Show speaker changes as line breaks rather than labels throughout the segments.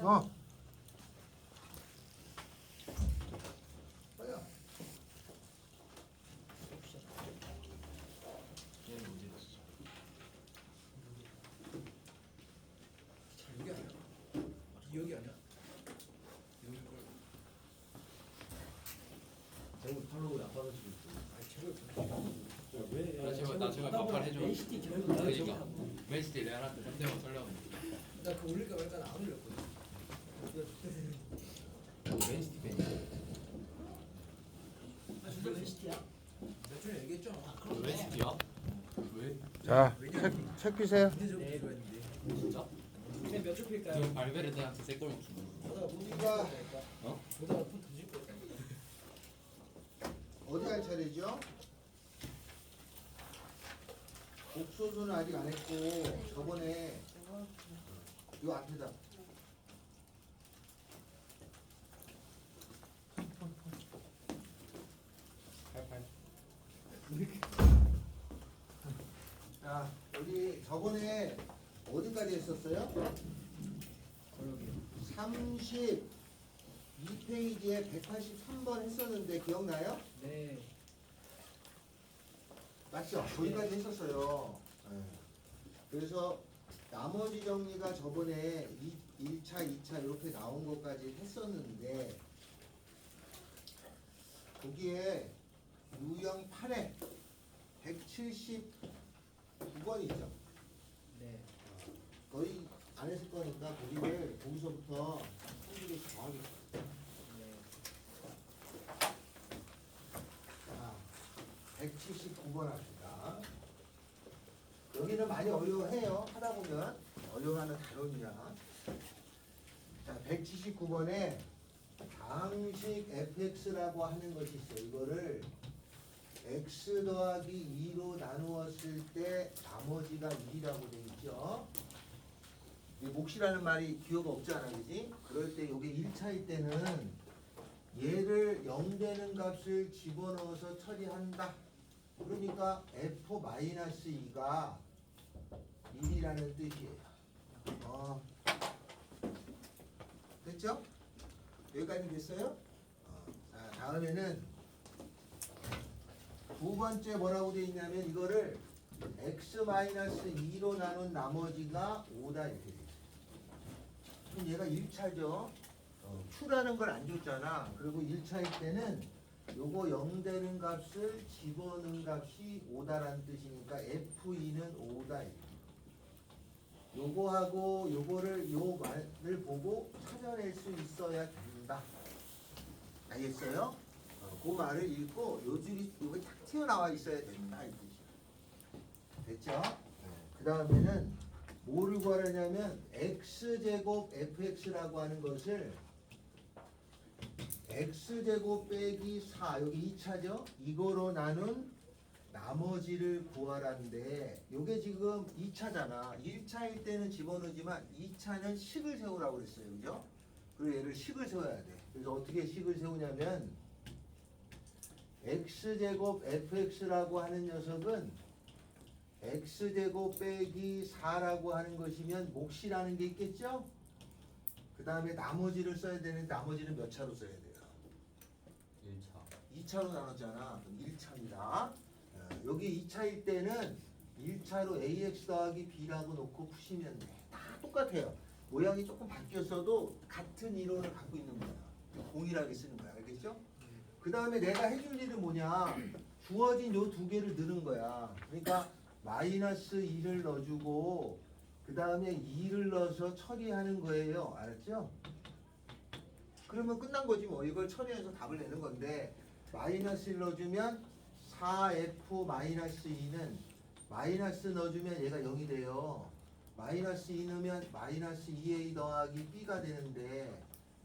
어.
빨리야.
얘는 어디 갔어?
잘 여기 아니야? 여기 아니야? 여기 걸.
제목 팔로우 안 받아주고 있어.
아 제발.
왜?
나 제발 막판 해줘.
NCT 결국
그러니까 맨시티 레알한테 3대0 설레었는데
나 그거 올릴까 말까 안 올렸거든.
맨시티 팬이야.
아 진짜 NCT야?
몇 전에 얘기했잖아.
맨시티야? 왜?
자, 책 피세요.
근데 좀 좋아했는데.
진짜?
근데 몇초 필까요?
지금 발베르데한테 세골 먹습니다.
보다가 돈 던질
이거-
거니까.
어?
보다가 돈 던질 거니까.
어디 할 차례죠? 옥소수는 아직 안 했고 저번에 요 앞에다
팔팔.
자 여기 저번에 어디까지 했었어요?
그러게요.
32페이지에 183번 했었는데 기억나요?
네.
맞죠? 거기까지 했었어요. 네. 그래서 나머지 정리가 저번에 1차, 2차 이렇게 나온 것까지 했었는데 거기에 유형 8에 179번 있죠.
네.
거의 안 했을 거니까 거기를 거기서부터 한두 개씩 더 하겠습니다.
네.
자, 179번 합시다. 여기는 많이 어려워해요. 하다 보면 어려워하는 단원이야. 자, 179번에 방식 fx라고 하는 것이 있어요. 이거를 x 더하기 2로 나누었을 때 나머지가 1이라고 돼 있죠. 이 몫이라는 말이 기호가 없잖아, 그지? 그럴 때 이게 1차일 때는 얘를 0 되는 값을 집어넣어서 처리한다. 그러니까 f-2가 1이라는 뜻이에요. 됐죠? 여기까지 됐어요? 자, 다음에는 두 번째 뭐라고 돼 있냐면 이거를 x-2로 나눈 나머지가 5다 이렇게 돼 있어요. 그럼 얘가 1차죠. Q라는 걸 안 줬잖아. 그리고 1차일 때는 요거 0 되는 값을 집어넣은 값이 5다라는 뜻이니까 F2는 5다. 요거하고 요거를 요 말을 보고 찾아낼 수 있어야 된다. 알겠어요? 그 말을 읽고 요 줄이 요게 딱 튀어나와 있어야 된다 이 뜻이야. 됐죠? 그 다음에는 뭐를 구하려냐면 x제곱 fx라고 하는 것을 x제곱 빼기 4 여기 2차죠? 이거로 나눈 나머지를 구하라는데 요게 지금 2차잖아. 1차일 때는 집어넣지만 2차는 식을 세우라고 그랬어요. 그죠? 그리고 얘를 식을 세워야 돼. 그래서 어떻게 식을 세우냐면 x제곱 fx라고 하는 녀석은 x제곱 빼기 4라고 하는 것이면 몫이라는 게 있겠죠? 그 다음에 나머지를 써야 되는데 나머지는 몇 차로 써야 돼요?
1차.
2차로 나눴잖아. 그럼 1차입니다. 여기 2차일 때는 1차로 ax 더하기 b라고 놓고 푸시면 돼. 다 똑같아요. 모양이 조금 바뀌었어도 같은 이론을 갖고 있는 거야. 동일하게 쓰는 거야. 알겠죠? 그 다음에 내가 해줄 일은 뭐냐. 주어진 요 두 개를 넣는 거야. 그러니까 마이너스 2를 넣어주고 그 다음에 2를 넣어서 처리하는 거예요. 알았죠? 그러면 끝난 거지 뭐. 이걸 처리해서 답을 내는 건데 마이너스를 넣어주면 4f-2는 마이너스 넣어주면 얘가 0이 돼요. 마이너스 2 넣으면 마이너스 2a 더하기 b가 되는데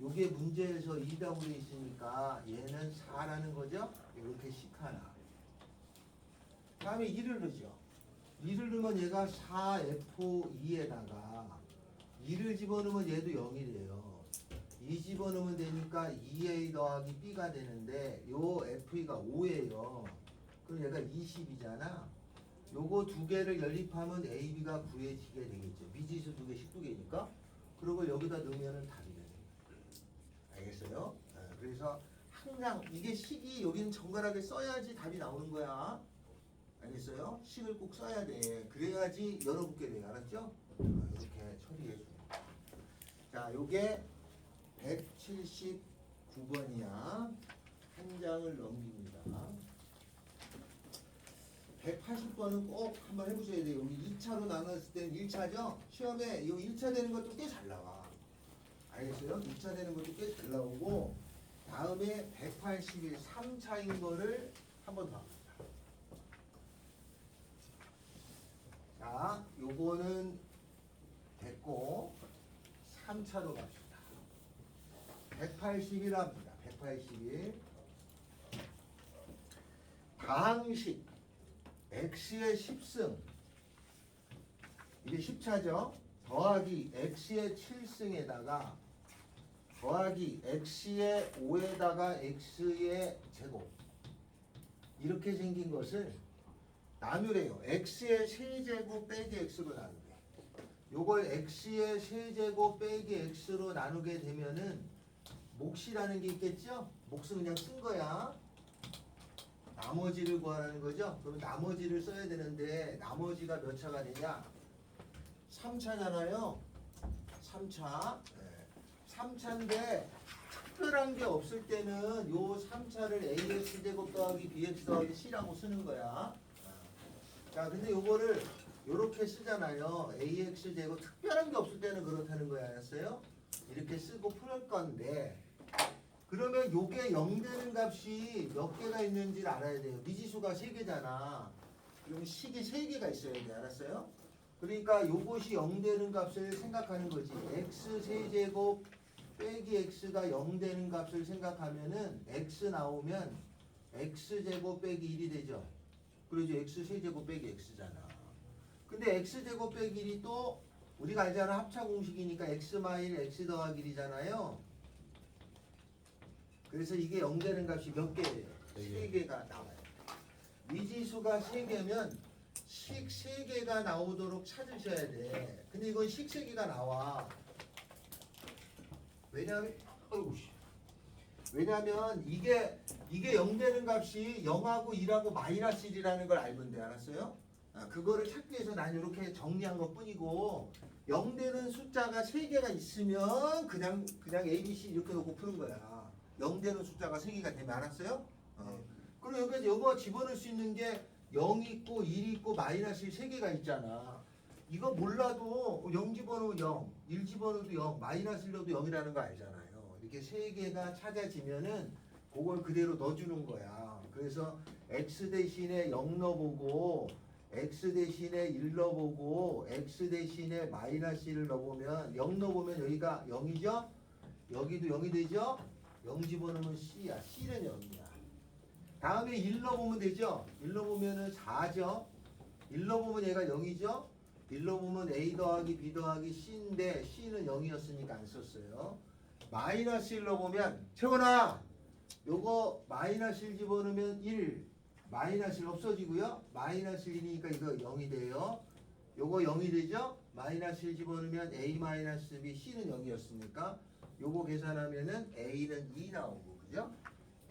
요게 문제에서 2라고 되어 있으니까 얘는 4라는 거죠? 이렇게 식 하나. 다음에 2를 넣죠. 2를 넣으면 얘가 4f2에다가 2를 집어넣으면 얘도 0이 돼요. 2 집어넣으면 되니까 2a 더하기 b가 되는데 요 f가 5예요. 그럼 얘가 20이잖아. 요거 두 개를 연립하면 a, b가 구해지게 되겠죠. 미지수 두 개, 19개니까. 그리고 여기다 넣으면 답이 여기는 정갈하게 써야지 답이 나오는 거야. 알겠어요? 식을 꼭 써야 돼. 그래야지 열어붙게 돼. 알았죠? 이렇게 처리해 줘. 자, 요게 179번이야. 한 장을 넘깁니다. 180번은 꼭 한번 해보셔야 돼요. 여기 2차로 나눴을 때는 1차죠? 시험에 이 1차 되는 것도 꽤 잘 나와. 알겠어요? 2차 되는 것도 꽤 잘 나오고, 다음에 181 3차인 거를 한 번 더 합니다. 자, 요거는 됐고 3차로 갑시다. 181 합니다. 181 다항식 x의 10승, 이게 10차죠. 더하기 x의 7승에다가 더하기 x의 5에다가 x의 제곱, 이렇게 생긴 것을 나누래요. x의 세제곱 빼기 x로 나누게. 요걸 x의 세제곱 빼기 x로 나누게 되면은 몫이라는 게 있겠죠? 몫은 그냥 쓴 거야. 나머지를 구하라는 거죠? 그러면 나머지를 써야 되는데 나머지가 몇 차가 되냐? 3차잖아요. 3차. 3차인데 특별한 게 없을 때는 요 3차를 ax제곱 더하기 bx 더하기 c라고 쓰는 거야. 자, 근데 요거를 요렇게 쓰잖아요. ax제곱 특별한 게 없을 때는 그렇다는 거야. 알았어요? 이렇게 쓰고 풀 건데, 그러면 요게 0 되는 값이 몇 개가 있는지를 알아야 돼요. 미지수가 3개잖아. 그럼 식이 3개가 있어야 돼. 알았어요? 그러니까 요것이 0 되는 값을 생각하는 거지. x 세제곱 빼기 x가 0 되는 값을 생각하면은 x 나오면 x제곱 빼기 1이 되죠. 그러죠. x 세제곱 빼기 x잖아. 근데 x제곱 빼기 1이 또 우리가 알잖아. 합차 공식이니까 x 마일 x 더하기 1이잖아요. 그래서 이게 0 되는 값이 몇 개예요? 3개가 나와요. 미지수가 3개면 식 3개가 나오도록 찾으셔야 돼. 근데 이건 식 3개가 나와. 왜냐면 이게 0 되는 값이 0하고 1하고 마이너스 1이라는 걸 알면 돼. 알았어요? 그거를 찾기 위해서 난 이렇게 정리한 것 뿐이고, 0 되는 숫자가 3개가 있으면 그냥 A, B, C 이렇게 놓고 푸는 거야. 0 되는 숫자가 3개가 되면. 알았어요? 그리고 여기서 이거 집어넣을 수 있는 게 0 있고 1 있고 마이너스 3개가 있잖아. 이거 몰라도 0 집어넣으면 0, 1 집어넣어도 0, 마이너스 1 넣어도 0이라는 거 알잖아요. 이렇게 3개가 찾아지면은 그걸 그대로 넣어주는 거야. 그래서 x 대신에 0 넣어보고, x 대신에 1 넣어보고, x 대신에 마이너스 1을 넣어보면 0 넣어보면 여기가 0이죠? 여기도 0이 되죠? 0 집어넣으면 C야. C는 0이야. 다음에 1 넣어보면 되죠? 1 넣어보면 4죠? 1 넣어보면 얘가 0이죠? 1 넣어보면 A 더하기 B 더하기 C인데 C는 0이었으니까 안 썼어요. 마이너스 1 넣어보면, 채원아! 요거 마이너스 1 집어넣으면 1, 마이너스 1 없어지고요. 마이너스 1이니까 이거 0이 돼요. 요거 0이 되죠? 마이너스 1 집어넣으면 A 마이너스 B, C는 0이었으니까 요거 계산하면은 A는 2 나오고, 그죠?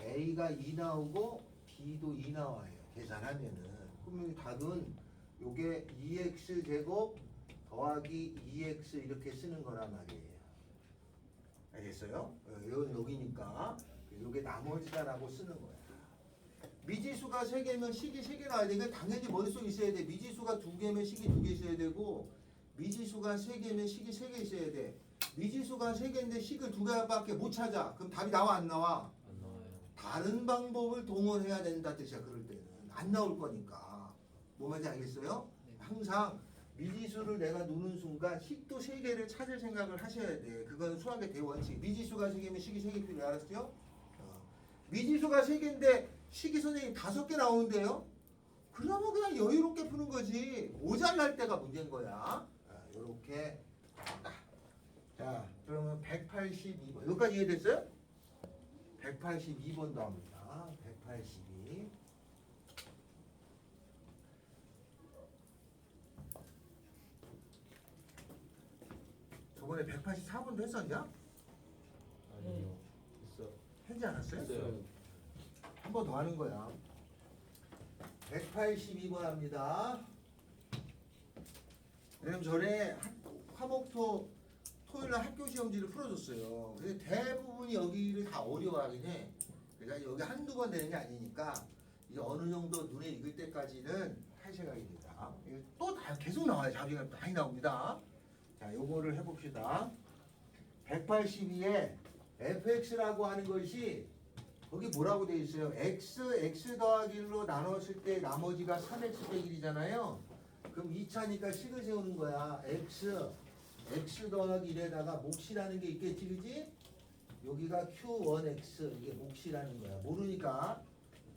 A가 2 나오고 B도 2 나와요. 계산하면은. 그러면 답은 요게 2x 제곱 더하기 2x 이렇게 쓰는 거란 말이에요. 알겠어요? 이건 여기니까 요게 나머지다라고 쓰는 거야. 미지수가 3개면 식이 3개 나와야 돼. 이거 당연히 머릿속에 있어야 돼. 미지수가 2개면 식이 2개 있어야 되고, 미지수가 3개면 식이 3개 있어야 돼. 미지수가 3개인데 식을 2개밖에 못 찾아. 그럼 답이 나와 안 나와?
안 나와요.
다른 방법을 동원해야 된다 뜻이야. 그럴 때는 안 나올 거니까. 뭐 말인지 알겠어요?
네.
항상 미지수를 내가 누는 순간 식도 3개를 찾을 생각을 하셔야 돼. 그건 수학의 대원칙. 미지수가 3개면 식이 3개 필요해. 알았어요? 미지수가 3개인데 식이 선생님 5개 나오는데요? 그러면 그냥 여유롭게 푸는 거지. 모자랄 때가 문제인 거야. 요렇게. 자, 그러면 182번. 여기까지 이해됐어요? 182번도 합니다. 182. 저번에 184번도 했었냐?
아니요. 있어.
했지 않았어요?
있어요.
한 번 더 하는 거야. 182번 합니다. 왜냐면 전에 화목토 토요일날 학교 시험지를 풀어줬어요. 근데 대부분이 여기를 다 어려워하긴 해. 그러니까 여기 한두 번 되는 게 아니니까 이게 어느 정도 눈에 익을 때까지는 할 생각이 듭니다. 또 다 계속 나와요. 자비가 많이 나옵니다. 자, 요거를 해봅시다. 182에 fx라고 하는 것이 거기 뭐라고 되어 있어요? x 더하기 1로 나눴을 때 나머지가 3x 빼기 1이잖아요. 그럼 2차니까 식을 세우는 거야. x 더하기 1에다가 몫이라는 게 있겠지, 그지? 여기가 q1x 이게 몫이라는 거야. 모르니까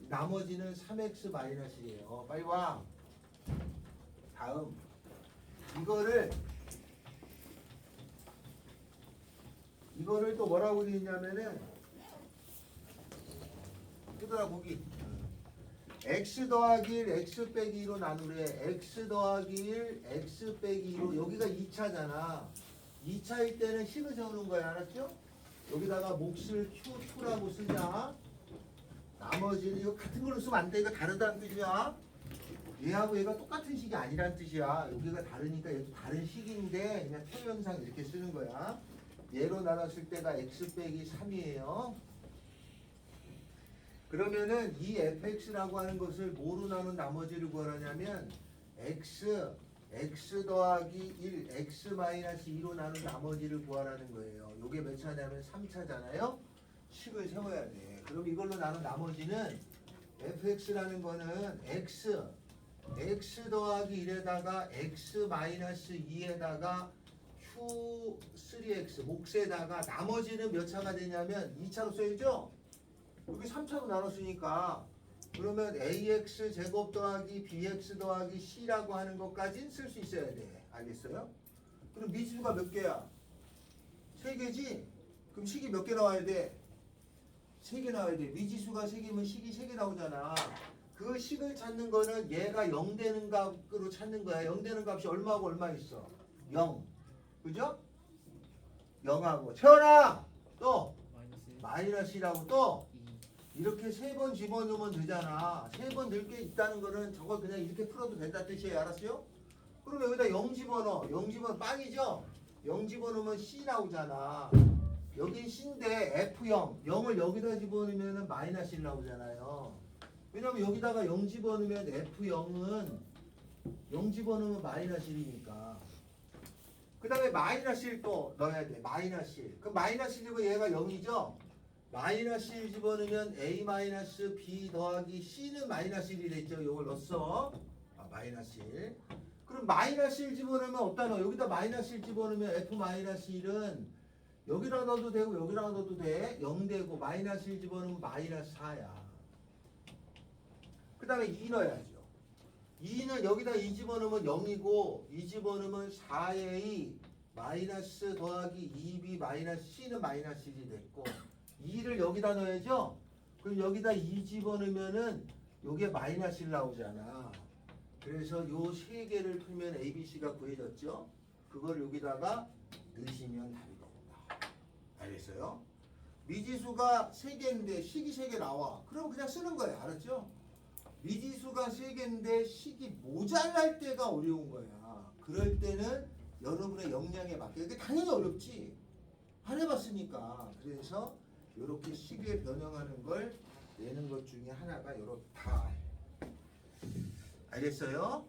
나머지는 3x 마이너스 1이에요. 빨리 와. 다음 이거를 또 뭐라고 되어 있냐면은 얘들아 보기 x 더하기 1 x 빼기 2로 나누래. x 더하기 1 x 빼기 2로 여기가 2차잖아. 2차일 때는 식을 세우는 거야. 알았죠? 여기다가 몫을 q2라고 쓰자. 나머지는 이거 같은 걸로 쓰면 안 돼. 이거 다르다는 뜻이야. 얘하고 얘가 똑같은 식이 아니란 뜻이야. 여기가 다르니까 얘도 다른 식인데 그냥 표현상 이렇게 쓰는 거야. 얘로 나눴을 때가 x 빼기 3이에요. 그러면은 이 fx라고 하는 것을 뭐로 나눈 나머지를 구하냐면 x 더하기 1 x 마이너스 2로 나눈 나머지를 구하라는 거예요. 요게 몇 차냐면 3차잖아요. 식을 세워야 돼. 그럼 이걸로 나눈 나머지는 fx라는 거는 x 더하기 1에다가 x 마이너스 2에다가 q3x 몫에다가 나머지는 몇 차가 되냐면 2차로 써야죠. 여기 3차로 나눴으니까 그러면 ax 제곱 더하기 bx 더하기 c라고 하는 것까지는 쓸 수 있어야 돼. 알겠어요? 그럼 미지수가 몇 개야? 3개지? 그럼 식이 몇 개 나와야 돼? 3개 나와야 돼. 미지수가 3개면 식이 3개 나오잖아. 그 식을 찾는 거는 얘가 0 되는 값으로 찾는 거야. 0 되는 값이 얼마하고 얼마 있어? 0. 그죠? 0하고 채원아! 또 마이너스라고 또 이렇게 3번 집어넣으면 되잖아. 3번 넣을 게 있다는 거는 저걸 그냥 이렇게 풀어도 된다 뜻이에요. 알았어요? 그럼 여기다 0 집어넣어. 0 집어넣으면 빵이죠? 0 집어넣으면 C 나오잖아. 여긴 C인데 F0. 0을 여기다 집어넣으면 마이너스 1 나오잖아요. 왜냐면 여기다가 0 집어넣으면 F0은 0 집어넣으면 마이너스 1이니까. 그 다음에 마이너스 1 또 넣어야 돼. 마이너스 1. 그럼 마이너스 1이고 얘가 0이죠? 마이너스 1 집어넣으면 A 마이너스 B 더하기 C는 마이너스 1이 됐죠? 이걸 넣었어. 마이너스 1. 그럼 마이너스 1 집어넣으면 어디다 넣어? 여기다 마이너스 1 집어넣으면 F 마이너스 1은 여기다 넣어도 되고 여기다 넣어도 돼. 0 되고 마이너스 1 집어넣으면 마이너스 4야. 그 다음에 2 넣어야죠. 2는 여기다 2 집어넣으면 0이고 2 집어넣으면 4A 마이너스 더하기 2B 마이너스 C는 마이너스 1이 됐고 2를 여기다 넣어야죠. 그럼 여기다 2 집어넣으면은 요게 마이너스 1 나오잖아. 그래서 요 세 개를 풀면 ABC가 구해졌죠. 그걸 여기다가 넣으시면 답이 됩니다. 알겠어요? 미지수가 3개인데 식이 3개 나와. 그럼 그냥 쓰는 거예요. 알았죠? 미지수가 3개인데 식이 모자랄 때가 어려운 거야. 그럴 때는 여러분의 역량에 맞게. 이게 당연히 어렵지. 안 해봤으니까. 그래서 이렇게 식을 변형하는 걸 내는 것 중에 하나가 이렇다. 알겠어요?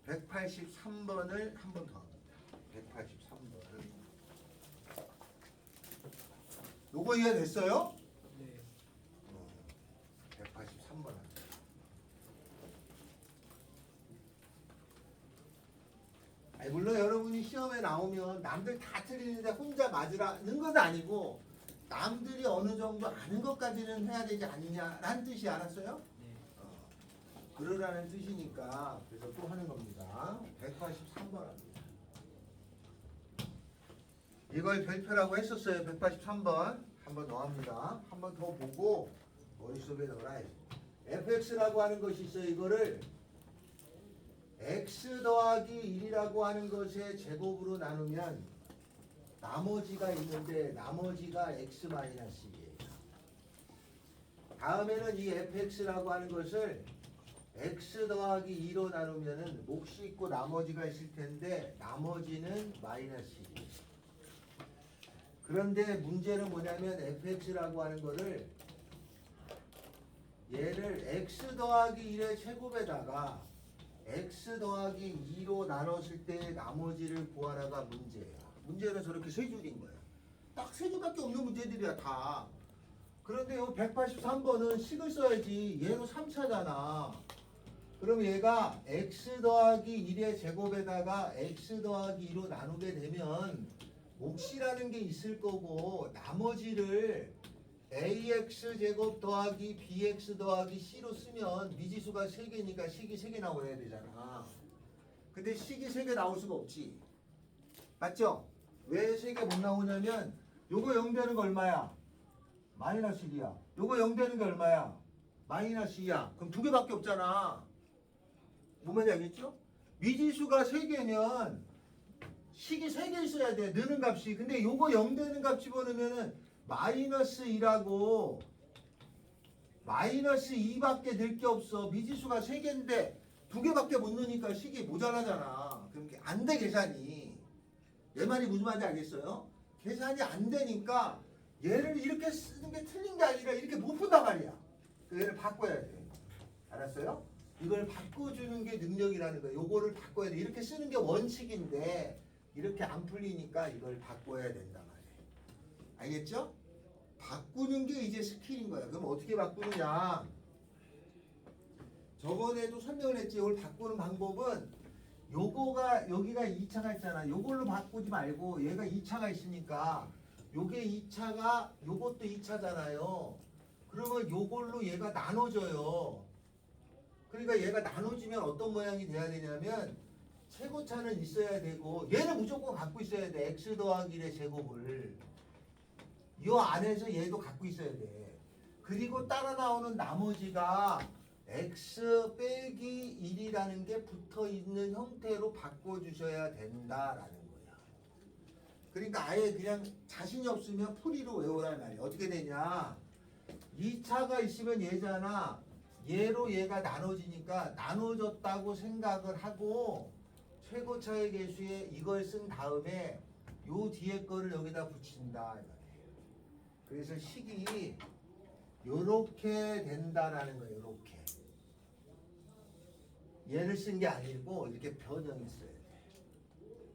183번을 한 번 더 합니다. 183번을. 요거 이해됐어요?
네.
183번 합니다. 아니, 물론 여러분이 시험에 나오면 남들 다 틀리는데 혼자 맞으라는 건 아니고 남들이 어느 정도 아는 것까지는 해야 되지 않느냐라는 뜻이 알았어요?
네.
그러라는 뜻이니까 그래서 또 하는 겁니다. 183번 합니다. 이걸 별표라고 했었어요. 183번. 한 번 더 합니다. 한 번 더 보고 머릿속에 넣어라. fx라고 하는 것이 있어요. 이거를 x 더하기 1이라고 하는 것의 제곱으로 나누면 나머지가 있는데 나머지가 x 마이너스 1이에요. 다음에는 이 fx라고 하는 것을 x 더하기 2로 나누면은 몫이 있고 나머지가 있을 텐데 나머지는 마이너스 1. 그런데 문제는 뭐냐면 fx라고 하는 거를 얘를 x 더하기 1의 제곱에다가 x 더하기 2로 나눴을 때 나머지를 구하라가 문제야. 문제는 저렇게 세 줄인 거야. 딱 세 줄밖에 없는 문제들이야 다. 그런데 요 183번은 식을 써야지. 얘로 3차잖아. 그럼 얘가 x 더하기 1의 제곱에다가 x 더하기 2로 나누게 되면 몫이라는 게 있을 거고 나머지를 ax 제곱 더하기 bx 더하기 c로 쓰면 미지수가 3개니까 식이 3개 나와야 되잖아. 근데 식이 3개 나올 수가 없지. 맞죠? 왜 3개 못 나오냐면 요거 0 되는 거 얼마야? 마이너스 1이야. 요거 0 되는 게 얼마야? 마이너스 2야. 그럼 2개밖에 없잖아. 뭔 말인지 알겠죠? 미지수가 3개면 식이 3개 있어야 돼. 느는 값이. 근데 요거 0 되는 값 집어넣으면은 마이너스 2라고 마이너스 2밖에 늘 게 없어. 미지수가 3개인데 2개밖에 못 넣으니까 식이 모자라잖아. 그럼 안 돼 계산이. 내 말이 무슨 말인지 알겠어요? 계산이 안 되니까 얘를 이렇게 쓰는 게 틀린 게 아니라 이렇게 못 푼단 말이야. 그 얘를 바꿔야 돼. 알았어요? 이걸 바꿔주는 게 능력이라는 거야. 요거를 바꿔야 돼. 이렇게 쓰는 게 원칙인데 이렇게 안 풀리니까 이걸 바꿔야 된단 말이에요. 알겠죠? 바꾸는 게 이제 스킬인 거야. 그럼 어떻게 바꾸느냐? 저번에도 설명을 했지. 이걸 바꾸는 방법은 요거가 여기가 2차가 있잖아. 요걸로 바꾸지 말고 얘가 2차가 있으니까 요게 2차가 요것도 2차잖아요. 그러면 요걸로 얘가 나눠져요. 그러니까 얘가 나눠지면 어떤 모양이 돼야 되냐면 최고차는 있어야 되고 얘는 무조건 갖고 있어야 돼. x 더하기 1의 제곱을. 요 안에서 얘도 갖고 있어야 돼. 그리고 따라 나오는 나머지가 x 빼기 1이라는 게 붙어 있는 형태로 바꿔주셔야 된다라는 거야. 그러니까 아예 그냥 자신이 없으면 풀이로 외우라는 말이야. 어떻게 되냐? 2차가 있으면 얘잖아. 얘로 얘가 나눠지니까 나눠졌다고 생각을 하고 최고차의 개수에 이걸 쓴 다음에 요 뒤에 거를 여기다 붙인다. 그래서 식이 요렇게 된다라는 거예요. 요렇게. 얘를 쓴 게 아니고 이렇게 변형했어야 돼.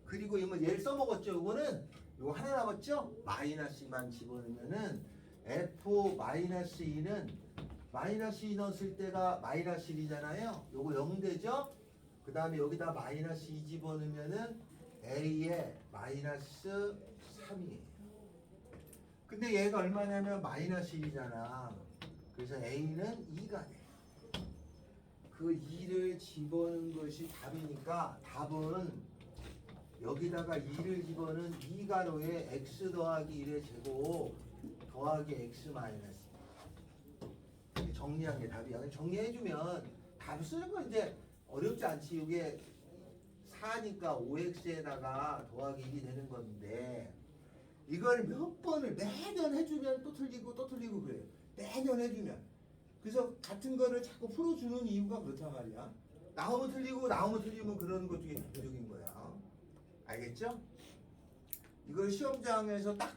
그리고 이거 얘를 써먹었죠. 요거는 요거 하나 남았죠? 마이너스 2만 집어넣으면은 f-2는 마이너스 2 넣었을 때가 마이너스 1이잖아요. 요거 0 되죠? 그 다음에 여기다 마이너스 2 집어넣으면은 a에 마이너스 3이에요. 근데 얘가 얼마냐면 마이너스 1이잖아. 그래서 a는 2가 돼. 그 2를 집어넣은 것이 답이니까 답은 여기다가 2를 집어넣은 2가로에 x 더하기 1의 제곱 더하기 x 마이너스 정리한 게 답이야. 정리해주면 답 쓰는 건 이제 어렵지 않지. 이게 4니까 5x에다가 더하기 1이 되는 건데 이걸 몇 번을 매년 해주면 또 틀리고 또 틀리고 그래요. 매년 해주면. 그래서 같은 거를 자꾸 풀어주는 이유가 그렇단 말이야. 나오면 틀리고 나오면 틀리면 그러는 것 중에 대표적인 거야. 알겠죠? 이걸 시험장에서 딱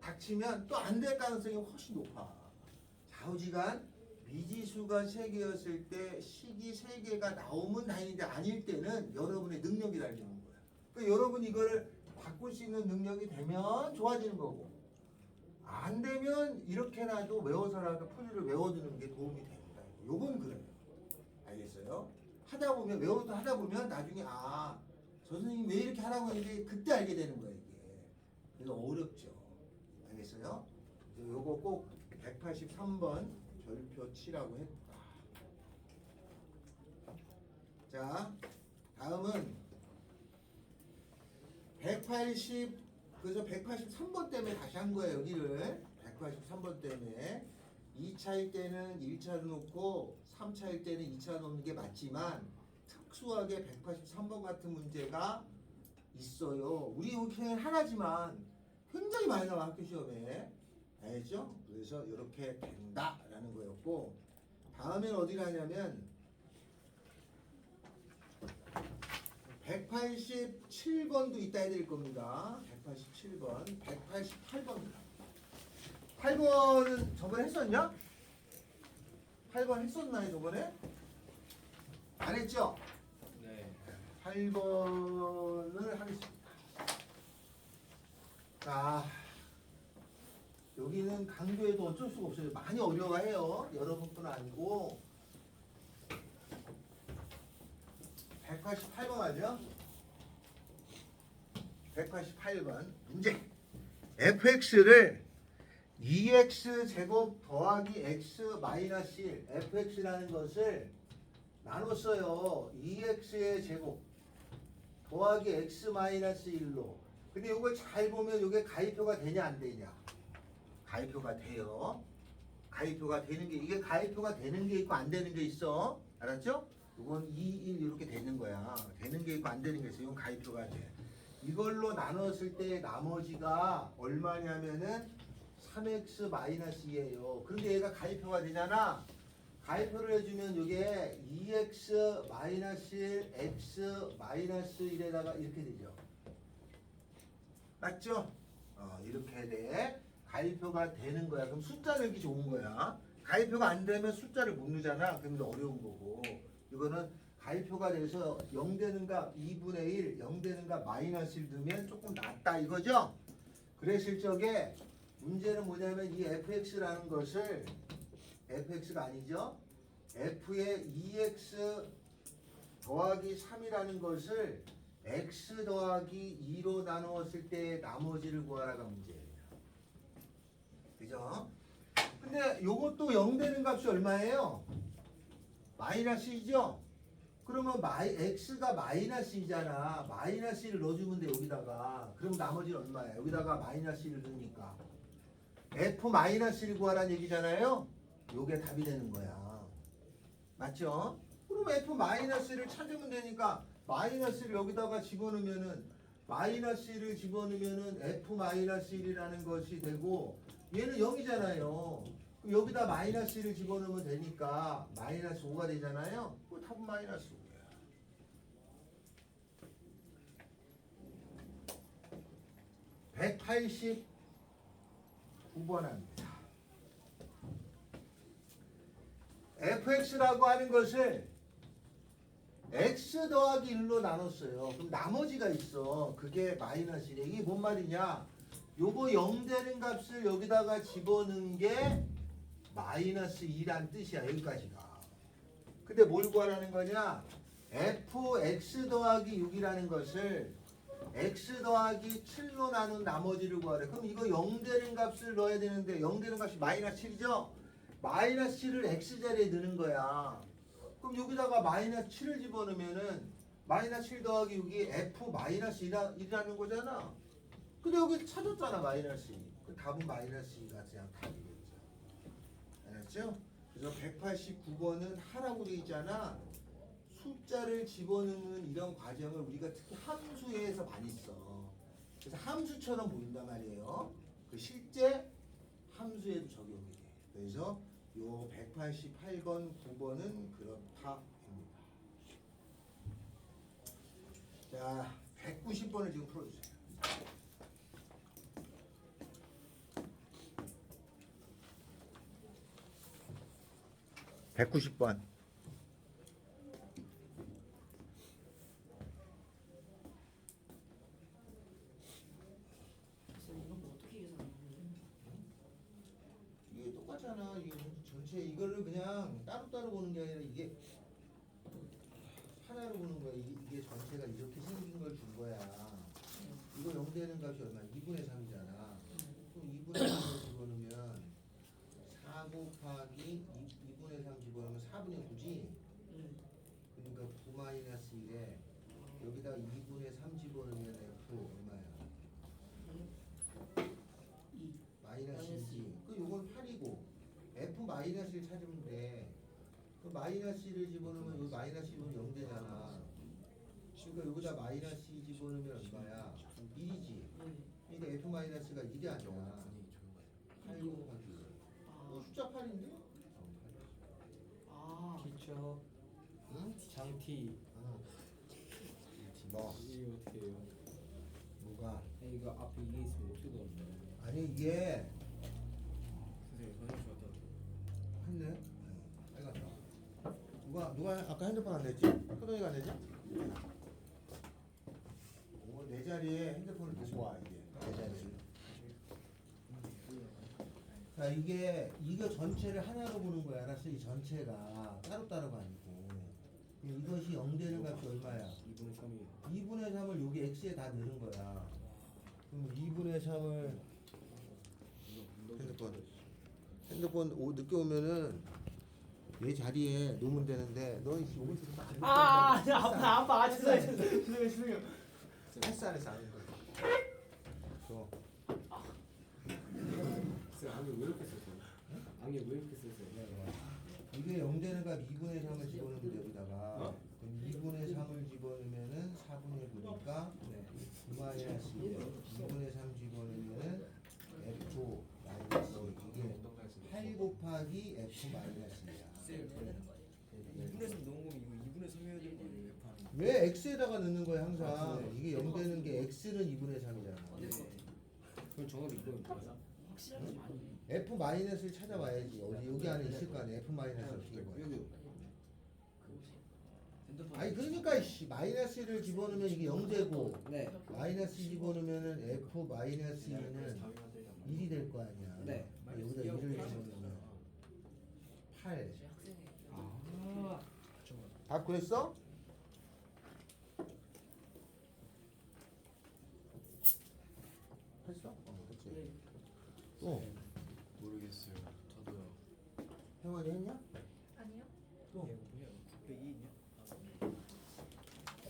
닥치면 또 안 될 가능성이 훨씬 높아. 좌우지간 미지수가 3개였을 때 식이 3개가 나오면 다행인데 아닐 때는 여러분의 능력이 달리는 거야. 그러니까 여러분 이거를 바꿀 수 있는 능력이 되면 좋아지는 거고 안 되면 이렇게라도 외워서라도 풀이를 외워두는 게 도움이 됩니다. 요건 그래요. 알겠어요? 하다 보면 외워서 하다 보면 나중에 아, 저 선생님 왜 이렇게 하라고 했는데 그때 알게 되는 거예요 이게. 그래서 어렵죠. 알겠어요? 요거 꼭 183번 절표 치라고 했다. 자, 다음은 180 그래서 183번 때문에 다시 한 거예요. 여기를 183번 때문에 2차일 때는 1차로 놓고 3차일 때는 2차 놓는 게 맞지만 특수하게 183번 같은 문제가 있어요. 우리 그냥 하나지만 굉장히 많이 나와 학교 시험에. 알겠죠? 그래서 이렇게 된다라는 거였고 다음엔 어디 가냐면 187번도 이따 해드릴 겁니다. 187번, 188번입니다. 8번은 저번에 했었냐? 8번 했었나요 저번에? 안 했죠?
네.
8번을 하겠습니다. 자, 여기는 강조해도 어쩔 수가 없어요. 많이 어려워해요. 여러분뿐 아니고. 188번 하죠? 188번 문제. fx를 2x 제곱 더하기 x 마이너스 1 fx라는 것을 나눴어요. 2x의 제곱 더하기 x 마이너스 1로. 근데 이걸 잘 보면 이게 가위표가 되냐 안 되냐? 가위표가 돼요. 가위표가 되는 게 이게 가위표가 되는 게 있고 안 되는 게 있어. 알았죠? 이건 2, 1 이렇게 되는 거야. 되는 게 있고 안 되는 게 있어. 이건 가위표가 돼. 이걸로 나눴을 때 나머지가 얼마냐면은 3x 마이너스 2예요. 그런데 얘가 가위표가 되잖아. 가위표를 해주면 이게 2x 마이너스 1, x 마이너스 1에다가 이렇게 되죠. 맞죠? 이렇게 돼. 가위표가 되는 거야. 그럼 숫자 넣기 좋은 거야. 가위표가 안 되면 숫자를 못 넣잖아. 그럼 어려운 거고. 이거는 가위표가 돼서 0 되는 값 2분의 1, 0 되는 값 마이너스 1 넣으면 조금 낫다 이거죠? 그랬을 적에 문제는 뭐냐면 이 fx라는 것을 fx가 아니죠? f의 2x 더하기 3이라는 것을 x 더하기 2로 나누었을 때 나머지를 구하라가 문제예요. 그죠? 근데 요것도 0 되는 값이 얼마예요? 마이너스 2죠? 그러면 x가 마이너스 2잖아. 마이너스 1을 넣어주면 돼 여기다가. 그럼 나머지는 얼마야? 여기다가 마이너스 1을 넣으니까 f 마이너스 1 구하라는 얘기잖아요. 요게 답이 되는 거야. 맞죠? 그럼 f 마이너스 1을 찾으면 되니까 마이너스 1을 여기다가 집어넣으면은 마이너스 1을 집어넣으면은 f 마이너스 1이라는 것이 되고 얘는 0이잖아요. 여기다 마이너스 1을 집어넣으면 되니까 마이너스 5가 되잖아요. 그 답은 마이너스 5예요. 189번 합니다. fx라고 하는 것을 x 더하기 1로 나눴어요. 그럼 나머지가 있어. 그게 마이너스 1. 이게 뭔 말이냐? 요거 0 되는 값을 여기다가 집어넣은 게 마이너스 2란 뜻이야. 여기까지가. 근데 뭘 구하라는 거냐? fx 더하기 6이라는 것을 x 더하기 7로 나눈 나머지를 구하래. 그럼 이거 0 되는 값을 넣어야 되는데 0 되는 값이 마이너스 7이죠? 마이너스 7을 x자리에 넣는 거야. 그럼 여기다가 마이너스 7을 집어넣으면은 마이너스 7 더하기 6이 f 마이너스 1이라는 거잖아. 근데 여기 찾았잖아 마이너스 2. 그 답은 마이너스 2가 그냥 답이겠죠. 알았죠? 그래서 189번은 하라고 돼 있잖아. 숫자를 집어넣는 이런 과정을 우리가 특히 함수에서 많이 써. 그래서 함수처럼 보인단 말이에요. 그 실제 함수에도 적용이 돼. 그래서 요 188번, 9번은 그렇다입니다. 자, 190번을 지금 풀어주세요. (190번)
이건 뭐 어떻게 계산하는 거예요?
이게 똑같잖아. 이게 전체 이거를 그냥 따로따로 보는 게 아니라 이게 하나로 보는 거야. 이게 전체가 이렇게 생긴 걸 준 거야. 이거 0 되는 값이 얼마? 2분의 3이잖아. 그럼 2분의 3을 집어넣으면 4 곱하기 2분의 3 집어넣으면 4분의 9지? 그러니까 9 마이너스 1에 여기다 2분의 3 집어넣으면 F 얼마야? 마이너스 2지. 그 요건 8이고 F 마이너스 1 찾으면 돼. 그 마이너스 1을 집어넣으면 여기 마이너스 1은 0 되잖아. 그러니까 여기다 마이너스 2 집어넣으면 얼마야? 1이지. 그러니까 F 마이너스가 1이 아니야. 8 숫자 8인데?
아,
티처
응?
장티
뭐?
이게 어떻게 해요?
뭐가?
이거 앞에 이게 있으면 어떻게 넣었냐?
아니 이게
선생님 선생님 좋았다.
했네. 빨리 갔다. 누가 아까 핸드폰 안 냈지? 효동이가 안 냈지? 오, 내 자리에 핸드폰을 두고 와 이게 내 자리에. 자 이게 전체를 하나로 보는 거야. 알았어? 이 전체가 따로따로가 아니고. 그럼 이것이 0되는 값이 얼마야?
2분의 3이
2분의 3을 여기 x에 다 넣는 거야. 그럼 2분의 3을 핸드폰 늦게 오면은 내 자리에 놓으면 되는데 너 이씨 오늘 좀
아파 죄송해요.
헬스 안에서 하는 거야. 저
안개 왜 이렇게 썼어요? 안개 왜 이렇게 썼어요?
이게 0되는 값 2분의 3을 집어넣으면 돼 여기다가. 그럼 2분의 3을 집어넣으면은 4분의 9니까 9 마이너스 2분의 3 집어넣으면은 f 마이너스 이게 8 곱하기 f 마이너스 2야.
2분의 3 넣은 거면 이거 2분의 3 해야 되는 거 아니에요? F 하는 거.
왜 x에다가 넣는 거야 항상. 이게 0되는 게 x는 2분의 3이잖아.
그럼 정답이 이거예요.
확실하지 많이.
f 마이너스를 찾아봐야지. 어디 여기 안에 있을 거 아니야. f 마이너스 어떻게 거야?
핸드폰.
아니 그러니까 씨 마이너스를 집어넣으면 이게 0되고
네.
마이너스 집어넣으면은 f 마이너스 2는 1이 될 거 아니야.
네.
여기다 1을 집어넣으면 8.
제 학생이.
아,
아 그랬어? 했어? 했지.
네.
또
모르겠어요. 저도요.
혜원이 했냐?
아니요?
또
102냐?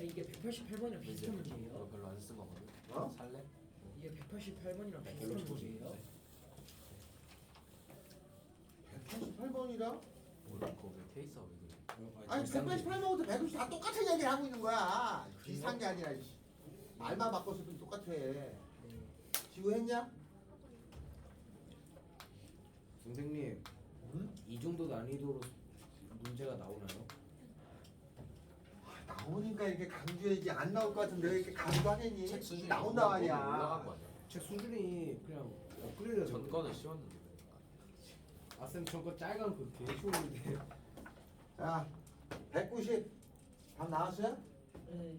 이게 188번이랑 비슷한 문제예요.
별로 안 쓴 거거든.
어?
살래?
이게 188번이랑 비슷한
별로
문제예요.
188번이라?
뭐야? 그거 왜 케이스가 왜 그래?
아니 188번부터 190 다 똑같은 얘기를 하고 있는 거야. 비슷한 게 아니라 씨. 말만 바꿔서도 똑같아. 지우 했냐?
선생님,
응?
이 정도 난이도로 문제가 나오나요?
나오니까 이렇게 강조해야지. 안 나올 것 같은데 왜 이렇게 강조하겠니?
책 수준이
나온다
너무
말이야.
올라간 거 아니야?
책 수준이 그냥 업그레이드
전 거는 쉬웠는데.
아쌤 저거 짧은 그 개쇼인데.
자, 190. 답 나왔어요?
네.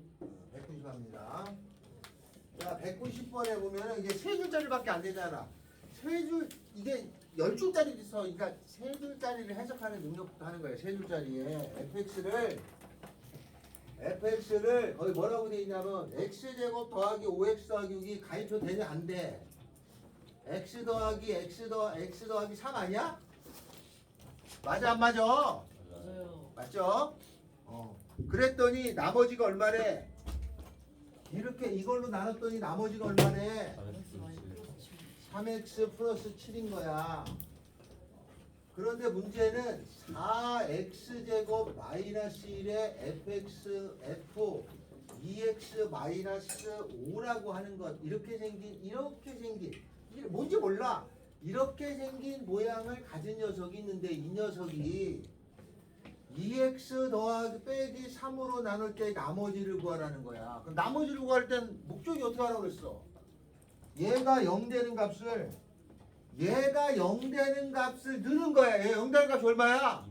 190 합니다. 자, 190번에 보면은 이게 세 줄짜리밖에 안 되잖아. 세 줄, 이게 10줄짜리 있어. 그러니까 세 줄짜리를 해석하는 능력부터 하는 거예요. 세 줄짜리에. fx를 거기 뭐라고 돼 있냐면 x제곱 더하기 5x 더하기 6이 가입표 되냐 안 돼. x 더하기 x 더하기 3 아니야? 맞아 안 맞아?
맞아요.
맞죠? 그랬더니 나머지가 얼마래? 이렇게 이걸로 나눴더니 나머지가 얼마래? 3x 플러스 7인 거야. 그런데 문제는 4x제곱 마이너스 1에 fx f 2x 마이너스 5라고 하는 것. 이렇게 생긴 이게 뭔지 몰라. 이렇게 생긴 모양을 가진 녀석이 있는데 이 녀석이 2x 더하기 빼기 3으로 나눌 때 나머지를 구하라는 거야. 그럼 나머지를 구할 땐 목적이 어떻게 하라고 그랬어? 얘가 0 되는 값을 넣는 거야. 얘 0 되는 값이 얼마야?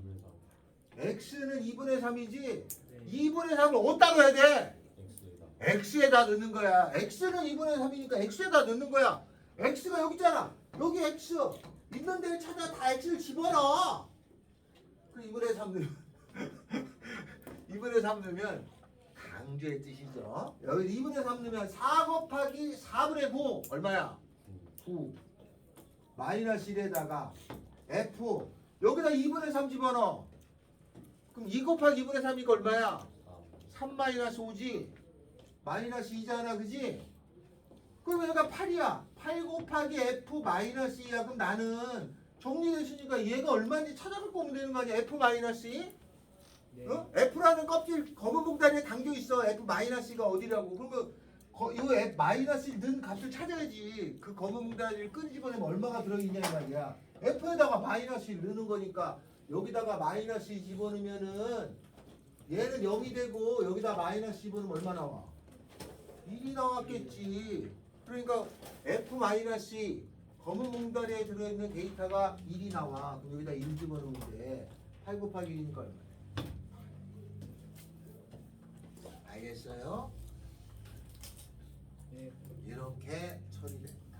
x는 2분의 3이지 2분의 3을 어디다 넣어야 돼? x에다 넣는 거야. x는 2분의 3이니까 x에다 넣는 거야. x가 여기 있잖아. 여기 x 있는 데를 찾아 다 x를 집어넣어. 그럼 2분의 3 넣으면 2분의 3 넣으면 강조의 뜻이죠. 여기 2분의 3 넣으면 4 곱하기 4분의 9 얼마야? 9 마이너스 1에다가 f 여기다 2분의 3 집어넣어. 그럼 2 곱하기 2분의 3이니까 얼마야? 3 마이너스 5지 마이너스 2잖아 그지? 그럼 여기가 8이야. 8 곱하기 f 마이너스 2야. 그럼 나는 정리됐으니까 얘가 얼마인지 찾아갖고 오면 되는 거 아니야? f 마이너스 2?
네.
어? F라는 껍질 검은 봉다리에 담겨 있어. F 마이너스가 어디라고? 그러면 이 F 마이너스 1 넣은 값을 찾아야지. 그 검은 문단을 끄집어내면 얼마가 들어있냐 이 말이야. F에다가 마이너스 1 넣는 거니까 여기다가 마이너스 2 집어넣으면은 얘는 0이 되고 여기다 마이너스 집어넣으면 얼마 나와? 1이 나왔겠지. 그러니까 F 마이너스 2 검은 몽다리에 들어있는 데이터가 1이 나와. 그럼 여기다 1 집어넣으면 돼. 8 곱하기 1이니까 얼마야? 알겠어요?
네.
이렇게 처리됩니다.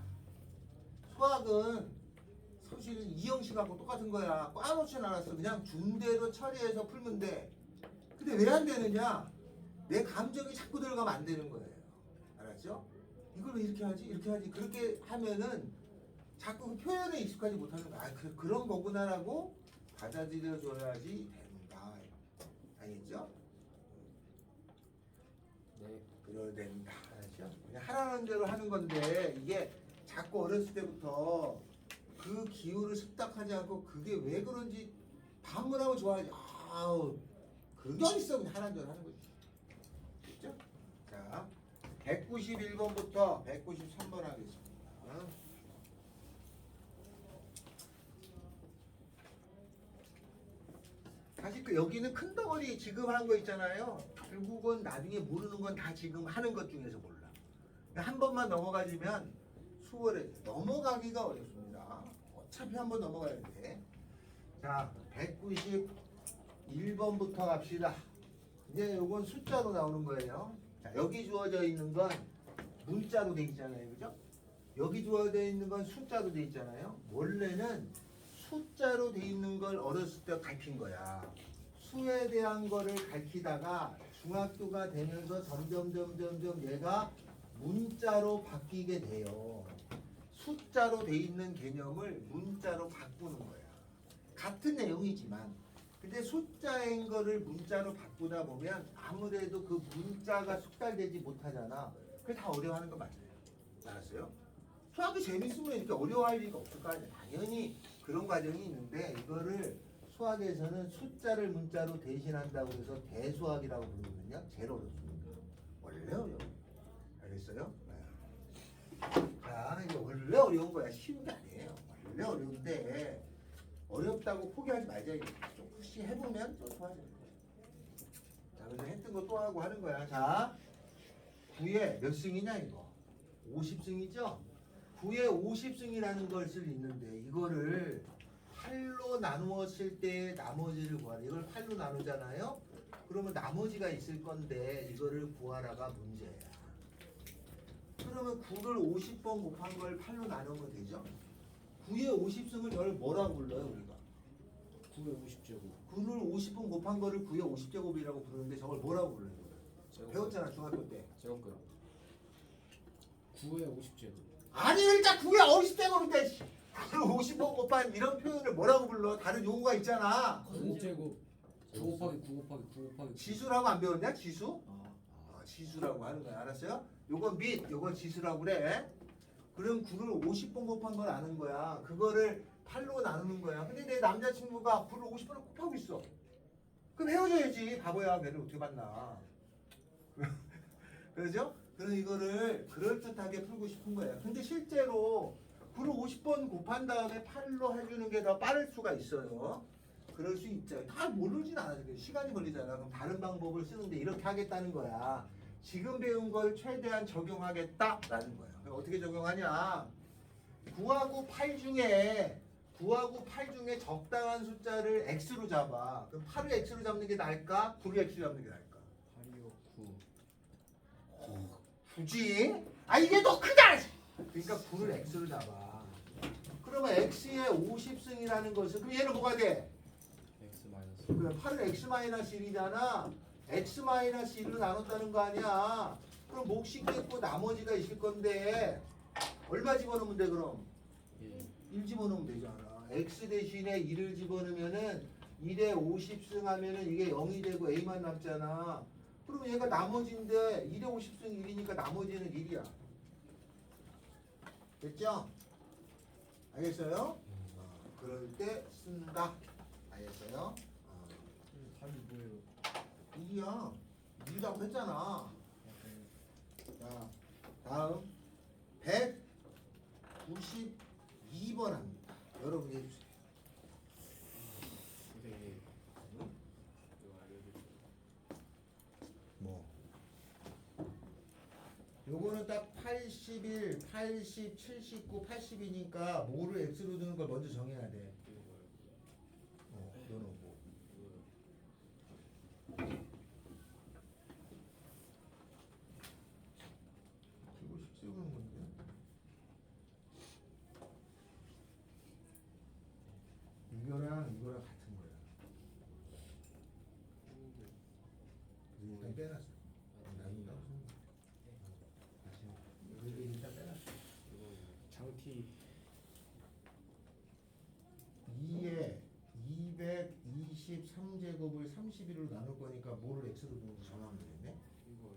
수학은 사실은 이형식하고 똑같은 거야. 꽈놓진 않았어. 그냥 준 대로 처리해서 풀면 돼. 근데 왜 안 되느냐? 내 감정이 자꾸 들어가면 안 되는 거예요. 알았죠? 이걸 왜 이렇게 하지? 이렇게 하지? 그렇게 하면은 자꾸 그 표현에 익숙하지 못하는 거야. 그런 거구나라고 받아들여줘야지 된다. 알겠죠?
네.
그래야 된다. 알았죠? 그냥 하라는 대로 하는 건데 이게 자꾸 어렸을 때부터 그 기호를 습득하지 않고 그게 왜 그런지 반문하고 좋아하지. 아우 그런 게 어딨어. 그냥 하라는 대로 하는 거지. 됐죠? 자 191번부터 193번 하겠습니다. 사실 그 여기는 큰 덩어리 지금 한 거 있잖아요. 결국은 나중에 모르는 건 다 지금 하는 것 중에서 몰라. 한 번만 넘어가지면 수월해. 넘어가기가 어렵습니다. 어차피 한 번 넘어가야 돼. 자, 191번부터 갑시다. 이제 요건 숫자로 나오는 거예요. 자, 여기 주어져 있는 건 문자로 돼 있잖아요. 그죠? 여기 주어져 있는 건 숫자로 돼 있잖아요. 원래는 숫자로 돼 있는 걸 어렸을 때 가르친 거야. 수에 대한 거를 가르치다가 중학교가 되면서 점점 얘가 문자로 바뀌게 돼요. 숫자로 돼 있는 개념을 문자로 바꾸는 거야. 같은 내용이지만 근데 숫자인 거를 문자로 바꾸다 보면 아무래도 그 문자가 숙달되지 못하잖아. 그게 다 어려워하는 거 맞아요. 알았어요? 수학이 재밌으면 이렇게 어려워할 리가 없을 거 아니야. 당연히 그런 과정이 있는데 이거를 수학에서는 숫자를 문자로 대신한다고 해서 대수학이라고 부르거든요. 제일 어렵습니다. 원래 어려워. 알겠어요? 네. 자, 이게 원래 어려운 거야. 쉬운 게 아니에요. 원래 어려운데 어렵다고 포기하지 말자. 조금씩 해보면 또 좋아져요. 자, 그래서 했던 거 또 하고 하는 거야. 자, 9에 몇 승이냐 이거? 50승이죠? 9에 50승이라는 것을 있는데 이거를 8로 나누었을 때 나머지를 구하라. 이걸 8로 나누잖아요. 그러면 나머지가 있을 건데 이거를 구하라가 문제야. 그러면 9를 50번 곱한 걸 8로 나누면 되죠. 9의 50승을 열 뭐라고 불러요 우리가?
9의 50제곱.
9를 50번 곱한 거를 9의 50제곱이라고 부르는데 저걸 뭐라고 불러요? 배웠잖아 중학교 때.
제곱근. 9의 50제곱.
아니 일단 9의 50제곱인데 9를 50번 곱한 이런 표현을 뭐라고 불러? 다른 용어가 있잖아.
9제곱. 9 곱하기 9 곱하기 9 곱하기.
지수라고 안 배웠냐? 지수?
아.
지수라고 하는 거야. 알았어요? 요건 및, 요건 지수라고 그래. 그럼 9를 50번 곱한 걸 아는 거야. 그거를 8로 나누는 거야. 근데 내 남자친구가 9를 50번을 곱하고 있어. 그럼 헤어져야지. 바보야. 걔를 어떻게 만나. 그러죠? 그래서 이거를 그럴듯하게 풀고 싶은 거야. 근데 실제로 9를 50번 곱한 다음에 8로 해주는 게 더 빠를 수가 있어요. 그럴 수 있죠. 다 모르진 않아요. 시간이 걸리잖아. 그럼 다른 방법을 쓰는데 이렇게 하겠다는 거야. 지금 배운 걸 최대한 적용하겠다라는 거야. 그럼 어떻게 적용하냐? 9하고 8 중에 적당한 숫자를 x로 잡아. 그럼 8을 x로 잡는 게 나을까? 9를 x로 잡는 게 나을까?
8이요 9.
굳이? 아 이게 더 크다! 그러니까 9를 x로 잡아. 그러면 x의 50승이라는 것은 그럼 얘는 뭐가 돼?
x 마이너스.
그럼 8을 x-1이잖아. x-1로 나눴다는 거 아니야. 그럼 몫이 겠고 나머지가 있을 건데 얼마 집어넣으면 돼 그럼? 1 집어넣으면 되잖아. x 대신에 1을 집어넣으면은 1에 50승 하면은 이게 0이 되고 a만 남잖아. 그러면 얘가 나머지인데 1에 50승 1이니까 나머지는 1이야. 됐죠? 알겠어요? 그럴 때 쓴다. 알겠어요?
답이 뭐예요?
2야. 2라고 했잖아. 자, 다음 192번 합니다. 여러분이 해주세요.
선생님 이거 알려주세요.
뭐 요거는 딱 81, 80, 79, 80이니까 뭐를 x로 두는 걸 먼저 정해야 돼.
이거
넣어놓고. 기고식 세우는 건데. 이거랑 같은 거야. 일단 빼놨어. 나중에 따로 쓰는 거야. 다시 여기 일단 빼놨어.
장티
2에 223제곱을 31로 나눌 거니까 뭐를 x로 두는지 정하면 되겠네.
이거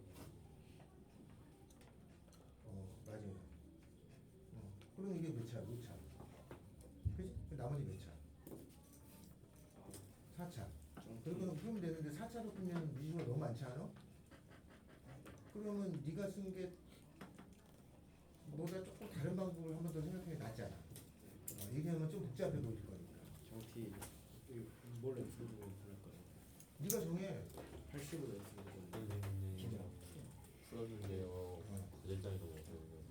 맞아요. 그럼 이게 몇 차? 5차. 그치? 나머지 몇 차? 4차. 그러면 풀면 되는데 4차로 풀면 미지수가 너무 많지 않아? 그러면 네가 쓴 게 뭐가 조금 다른 방법을 한 번 더 생각해 낫잖아. 얘기하면 좀 복잡해 보일 거니까.
장티 뭘 X로 두면 될까요?
네가 정해.
80으로 X로 두면
선생님 풀어줄래요. 과제장이 너무 어려워요.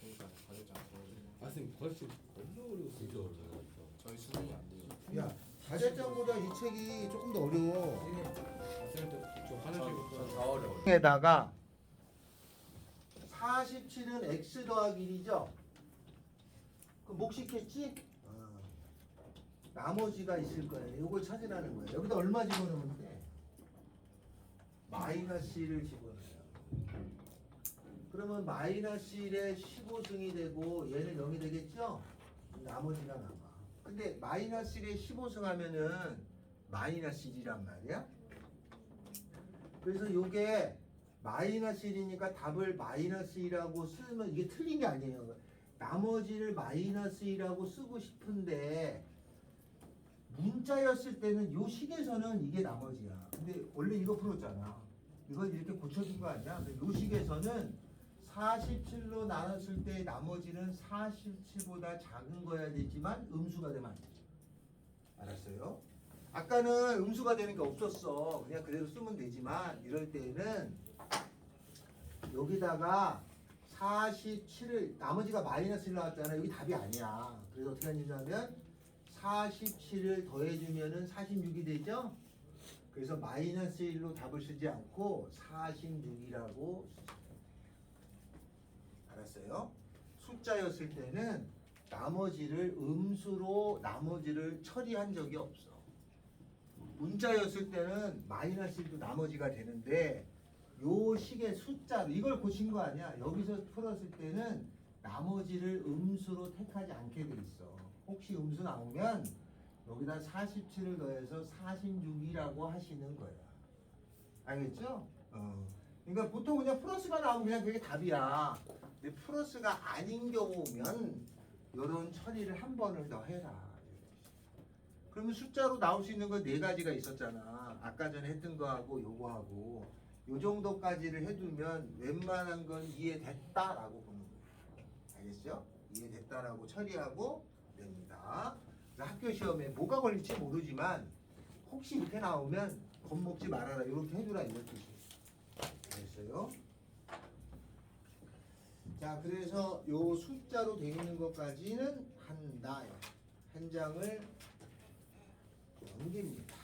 그러니까 과제장 풀어주세요.
아 선생님 벌써 너무 어려웠어요.
진짜 어려워요.
저희 수능이 안 돼요.
야, 과제장보다 이 책이 조금 더 어려워.
선생님 저 화장실부터
다 어려워요.
에다가 47은 x 더하기 1이죠? 그럼 몫있겠지? 나머지가 있을 거예요. 이걸 찾으라는 거예요. 여기다 얼마 집어넣으면 돼? 마이너스 1을 집어넣어요. 그러면 마이너스 1에 15승이 되고 얘는 0이 되겠죠? 나머지가 남아. 근데 마이너스 1에 15승 하면은 마이너스 1이란 말이야. 그래서 요게 마이너스 1이니까 답을 마이너스 1이라고 쓰면 이게 틀린 게 아니에요. 나머지를 마이너스 1이라고 쓰고 싶은데 문자였을 때는 요 식에서는 이게 나머지야. 근데 원래 이거 풀었잖아. 이걸 이렇게 고쳐준 거 아니야? 근데 요 식에서는 47로 나눴을 때 나머지는 47보다 작은 거야 되지만 음수가 되면 안 되죠. 알았어요? 아까는 음수가 되는 게 없었어. 그냥 그대로 쓰면 되지만 이럴 때는 여기다가 47을 나머지가 마이너스 1 나왔잖아. 여기 답이 아니야. 그래서 어떻게 하냐면 47을 더해주면은 46이 되죠. 그래서 마이너스 1로 답을 쓰지 않고 46이라고 알았어요? 숫자였을 때는 나머지를 음수로 나머지를 처리한 적이 없어. 문자였을 때는 마이너스 1도 나머지가 되는데 요 식의 숫자로 이걸 고친 거 아니야. 여기서 풀었을 때는 나머지를 음수로 택하지 않게 돼 있어. 혹시 음수 나오면 여기다 47을 더해서 46이라고 하시는 거야. 알겠죠? 그러니까 보통 그냥 플러스가 나오면 그냥 그게 답이야. 근데 플러스가 아닌 경우면 이런 처리를 한 번을 더 해라. 그러면 숫자로 나올 수 있는 건 네 가지가 있었잖아. 아까 전에 했던 거하고 요거하고 요 정도까지를 해두면 웬만한 건 이해됐다라고 보는 거예요. 알겠죠? 이해됐다라고 처리하고 됩니다. 학교 시험에 뭐가 걸릴지 모르지만 혹시 이렇게 나오면 겁먹지 말아라. 이렇게 해주라 이런 뜻이에요. 알겠어요? 자, 그래서 요 숫자로 되어 있는 것까지는 한다. 한 장을 넘깁니다.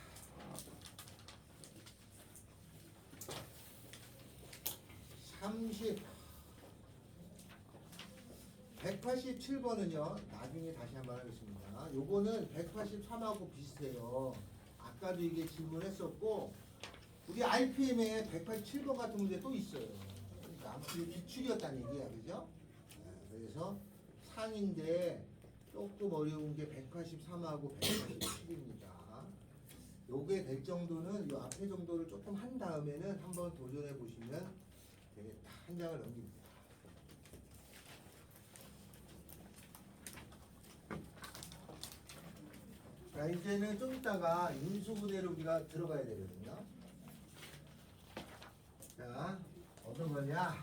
187번은요. 나중에 다시 한번 하겠습니다. 요거는 183하고 비슷해요. 아까도 이게 질문했었고 우리 RPM에 187번 같은 문제 또 있어요. 그러니까 아무튼 기출이었다는 얘기야. 그죠? 그래서 상인데 조금 어려운 게 183하고 187입니다. 요게 될 정도는 요 앞에 정도를 조금 한 다음에는 한번 도전해 보시면 되겠다. 한 장을 넘깁니다. 자, 이제는 좀 이따가 인수분해로 우리가 들어가야 되거든요. 자, 어떤 거냐?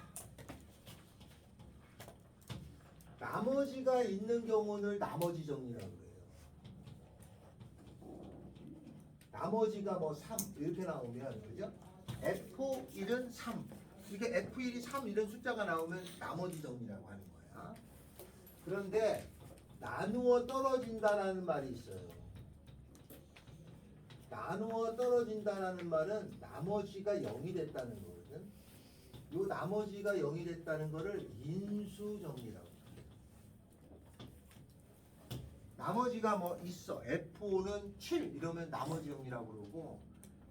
나머지가 있는 경우는 나머지 정리라고 그래요. 나머지가 뭐 3 이렇게 나오면 그죠? F1은 3 이렇게 F1이 3 이런 숫자가 나오면 나머지 정리라고 하는 거야. 그런데 나누어 떨어진다라는 말이 있어요. 나누어 떨어진다라는 말은 나머지가 0이 됐다는 거거든. 요 나머지가 0이 됐다는 거를 인수 정리라고 해요. 나머지가 뭐 있어. F5는 7 이러면 나머지 0이라고 그러고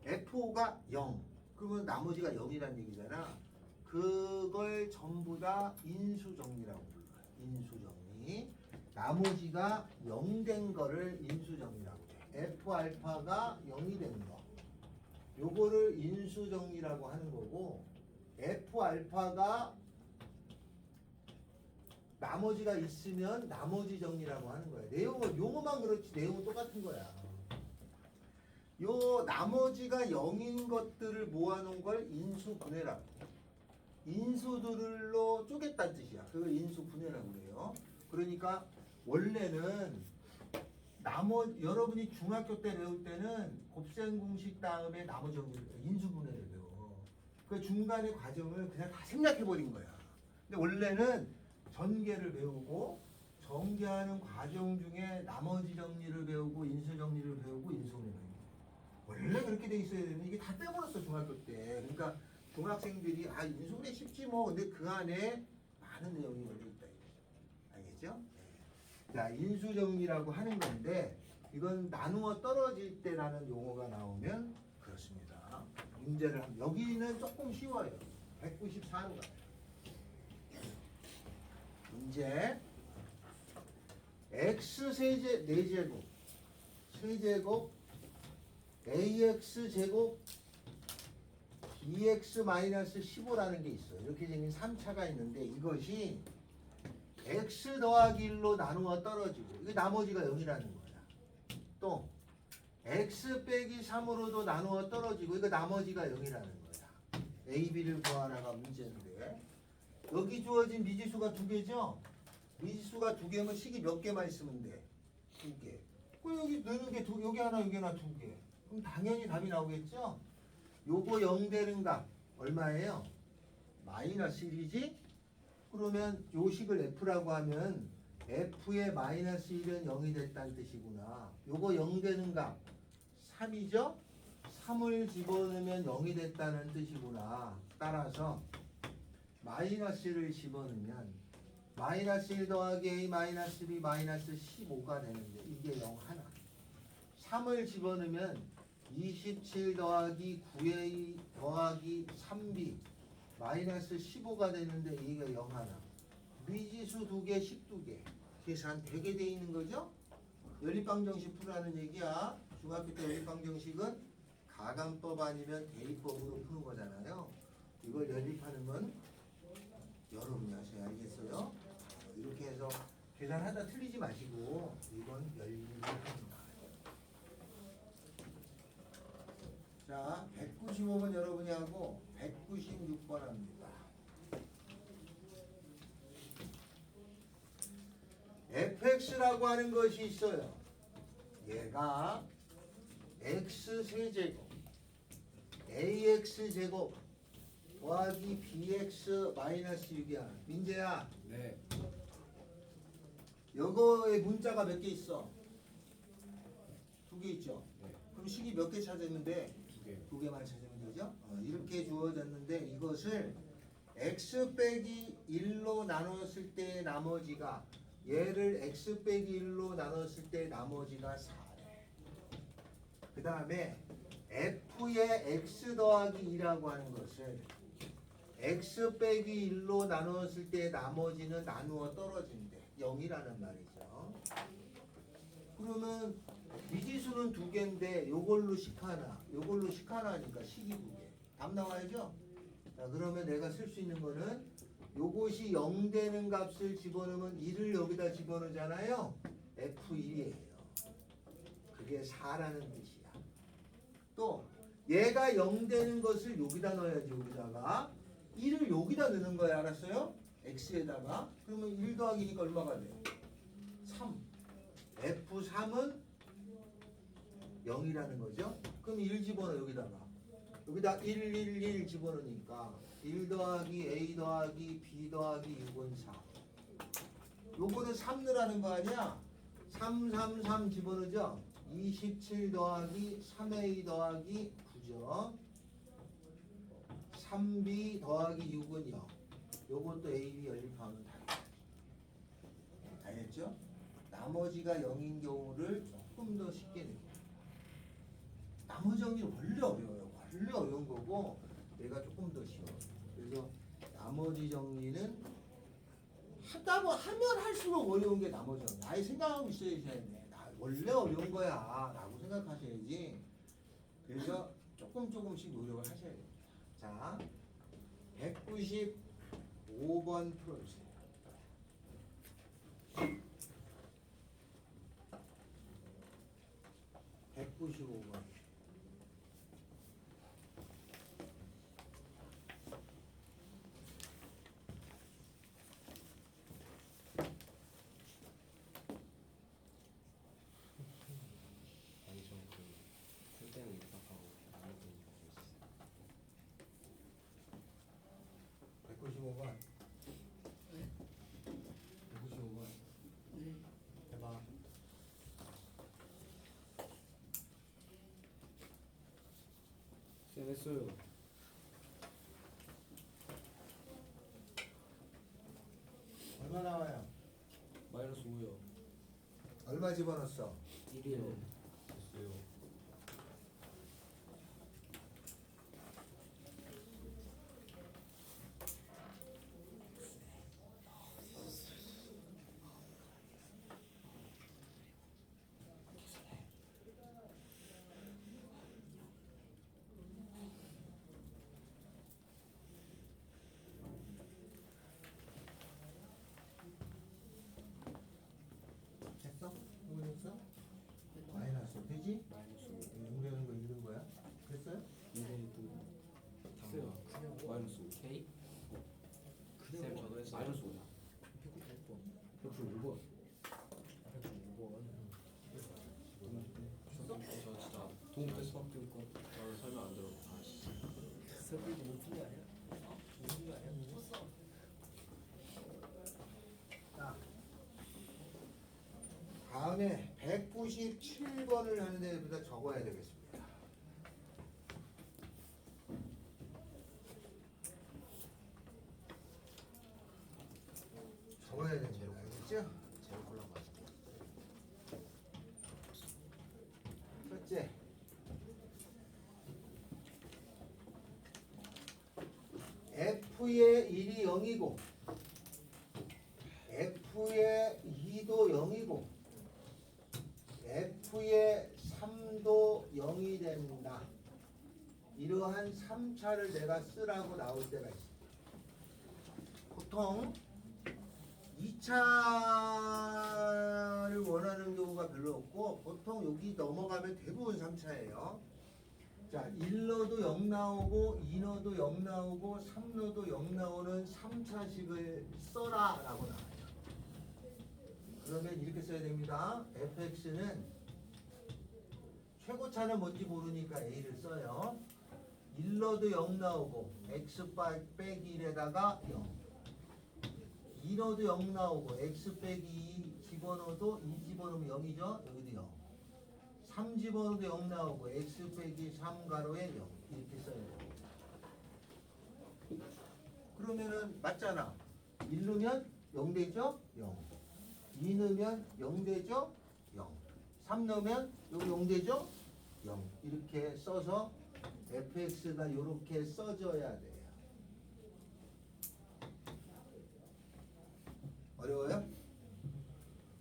F5가 0 그러면 나머지가 0이라는 얘기잖아. 그걸 전부 다 인수정리라고 불러요. 인수정리. 나머지가 0 된 거를 인수정리라고 해. F 알파가 0이 된 거. 요거를 인수정리라고 하는 거고 F 알파가 나머지가 있으면 나머지 정리라고 하는 거야. 내용은 용어만 그렇지 내용은 똑같은 거야. 요 나머지가 0인 것들을 모아놓은 걸 인수분해라고. 인수들로 쪼갰다는 뜻이야. 그걸 인수분해라고 그래요. 그러니까 원래는 여러분이 중학교 때 배울 때는 곱셈 공식 다음에 나머지 정리를 인수분해를 배워. 그 중간의 과정을 그냥 다 생략해버린 거야. 근데 원래는 전개를 배우고 전개하는 과정 중에 나머지 정리를 배우고 인수 정리를 배우고 인수분해를 배우고 원래 그렇게 돼 있어야 되는데 이게 다 빼버렸어 중학교 때. 그러니까 중학생들이 인수분해 쉽지 뭐 근데 그 안에 많은 내용이 걸려 있다 이거죠. 알겠죠? 네. 자 인수 정리라고 하는 건데 이건 나누어 떨어질 때라는 용어가 나오면 그렇습니다. 문제를 하면 여기는 조금 쉬워요. 194로 가요. 문제 x 세제 4제곱 세제곱 ax 제곱 bx 마이너스 15라는 게 있어요. 이렇게 생긴 3차가 있는데 이것이 x 더하기 1로 나누어 떨어지고 이게 나머지가 0이라는 거야. 또 x 빼기 3으로도 나누어 떨어지고 이거 나머지가 0이라는 거야. a, b를 구하라가 문제인데 여기 주어진 미지수가 2개죠? 미지수가 2개면 식이 몇 개만 있으면 돼? 2개. 그럼 여기 넣는 게 여기 하나 여기 하나 2개. 그럼 당연히 답이 나오겠죠? 요거 0 되는 값 얼마예요? 마이너스 1이지? 그러면 요 식을 F라고 하면 F의 마이너스 1은 0이 됐다는 뜻이구나. 요거 0 되는 값 3이죠? 3을 집어넣으면 0이 됐다는 뜻이구나. 따라서 마이너스를 집어넣으면 마이너스 1 더하기 a 마이너스 b 마이너스 15가 되는데 이게 0 하나. 3을 집어넣으면 27 더하기 9a 더하기 3b 마이너스 15가 되는데 이게 0 하나. 미지수 2개, 식 2개. 계산 되게 돼 있는 거죠? 연립방정식 풀라는 얘기야. 중학교 때 연립방정식은 가감법 아니면 대입법으로 푸는 거잖아요. 이걸 연립하는 건 여러분이 하셔야 알겠어요? 이렇게 해서 계산하다 틀리지 마시고 이건 연립을 합니다. 자, 195번 여러분이 하고 196번 합니다. fx라고 하는 것이 있어요. 얘가 x 세제곱 ax 제곱 더하기 bx 마이너스 6이야. 민재야,
네.
요거의 문자가 몇 개 있어? 2개 있죠?
네.
그럼 식이 몇 개 찾았는데?
2개.
2개만 찾으면 되죠? 이렇게 주어졌는데 이것을 x 빼기 1로 나눴을 때 나머지가 얘를 x 빼기 1로 나눴을 때 나머지가 4래. 그 다음에 f의 x 더하기 2라고 하는 것을 x 빼기 1로 나눴을 때 나머지는 나누어 떨어진대. 0이라는 말이죠. 그러면 미지수는 2개인데 요걸로 식 하나, 요걸로 식 하나니까 식이 2개. 답 나와야죠? 자, 그러면 내가 쓸 수 있는 거는 요것이 0 되는 값을 집어넣으면 1을 여기다 집어넣잖아요. F1이에요. 그게 4라는 뜻이야. 또 얘가 0 되는 것을 여기다 넣어야지. 여기다가 1을 여기다 넣는 거야. 알았어요? x에다가 그러면 1 더하기니까 얼마가 돼? 3. F3은 0이라는 거죠. 그럼 1 집어넣어 여기다가. 여기다 1, 1, 1 집어넣으니까 1 더하기 A 더하기 B 더하기 6은 4. 요거는 3 넣으라는 거 아니야? 3, 3, 3 집어넣죠? 27 더하기 3A 더하기 9죠. 3B 더하기 6은 0. 요것도 AB 연립하면 다 알겠죠? 나머지가 0인 경우를 조금 더 쉽게 내요. 나머지 정리는 원래 어려워요. 원래 어려운 거고 얘가 조금 더 쉬워. 그래서 나머지 정리는 하면 할수록 어려운 게 나머지 정리. 아예 생각하고 있어야지. 나 원래 어려운 거야 라고 생각하셔야지. 그래서 조금씩 노력을 하셔야 됩니다. 자, 195번 풀어주세요. (195번)
아니 저그 때는 입학하고 안 했더니
195번. 195번.
네.
해봐.
쌤 했어요.
얼마 나와요?
마이너스 5요.
얼마 집어넣었어?
1이요.
됐어요.
됐어? 모르겠어? 마이너스 되지?
마이너스 5.
용되는 거 읽은 거야? 됐어요?
이번에도 했어요. 마이너스 5. K? 쌤 저도 했어요. 마이너스 5야. 195번. 195번.
저 진짜 도움 됐어. 저 설명 안 들어. 아씨.
설득이 못 푼 거 아니야? 못푼거 아니야?
자, 다음에 197번을 하는데 여기다 적어야 되겠습니다. 적어야 되는 대로 알겠죠? 제가 골라봤습니다. 첫째, F의 1이 0이고 F의 2도 0이고 F의 3도 0이 된다. 이러한 3차를 내가 쓰라고 나올 때가 있습니다. 보통 2차를 원하는 경우가 별로 없고 보통 여기 넘어가면 대부분 3차예요. 자, 1너도 0 나오고 2너도 0 나오고 3너도 0 나오는 3차식을 써라 라고 나와요. 그러면 이렇게 써야 됩니다. fx는 최고차는 뭔지 모르니까 a를 써요. 1너도 0 나오고 x 빼기 1에다가 0. 2너도 0 나오고 x 빼기 2 집어넣어도 2 집어넣으면 0이죠. 여기도 0. 3 집어넣어도 0 나오고 x 빼기 3 가로에 0 이렇게 써야 돼요. 그러면은 맞잖아. 1 넣으면 0 되죠? 0. 2 넣으면 0 되죠? 0. 3 넣으면 여기 0 되죠? 0. 이렇게 써서 fx가 이렇게 써져야 돼요. 어려워요?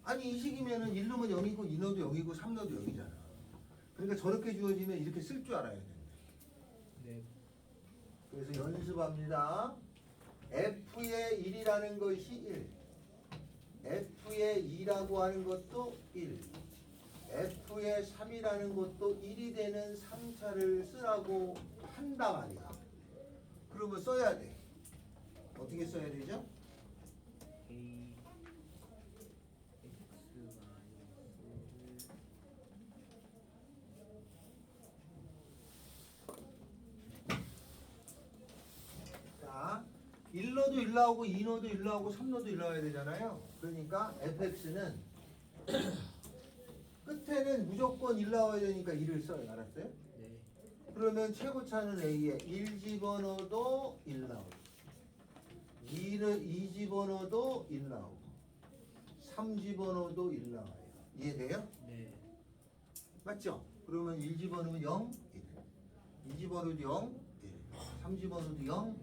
아니 이 식이면은 1 넣으면 0이고 2 넣어도 0이고 3 넣어도 0이잖아. 그러니까 저렇게 주어지면 이렇게 쓸 줄 알아야 된다.
네.
그래서 연습합니다. F의 1이라는 것이 1. F의 2라고 하는 것도 1. F의 3이라는 것도 1이 되는 3차를 쓰라고 한단 말이야. 그러면 써야 돼. 어떻게 써야 되죠? 1너도 1 나오고 2너도 1 나오고 3너도 1 나와야 되잖아요. 그러니까 fx는 끝에는 무조건 1 나와야 되니까 1을 써요. 알았어요?
네.
그러면 최고차는 a에 1 집어넣어도 1 나오고 2 집어넣어도 1 나오고 3 집어넣어도 1 나와요. 이해돼요?
네.
맞죠? 그러면 1 집어넣으면 0, 1 2 집어넣어도 0, 1 3 집어넣어도 0, 1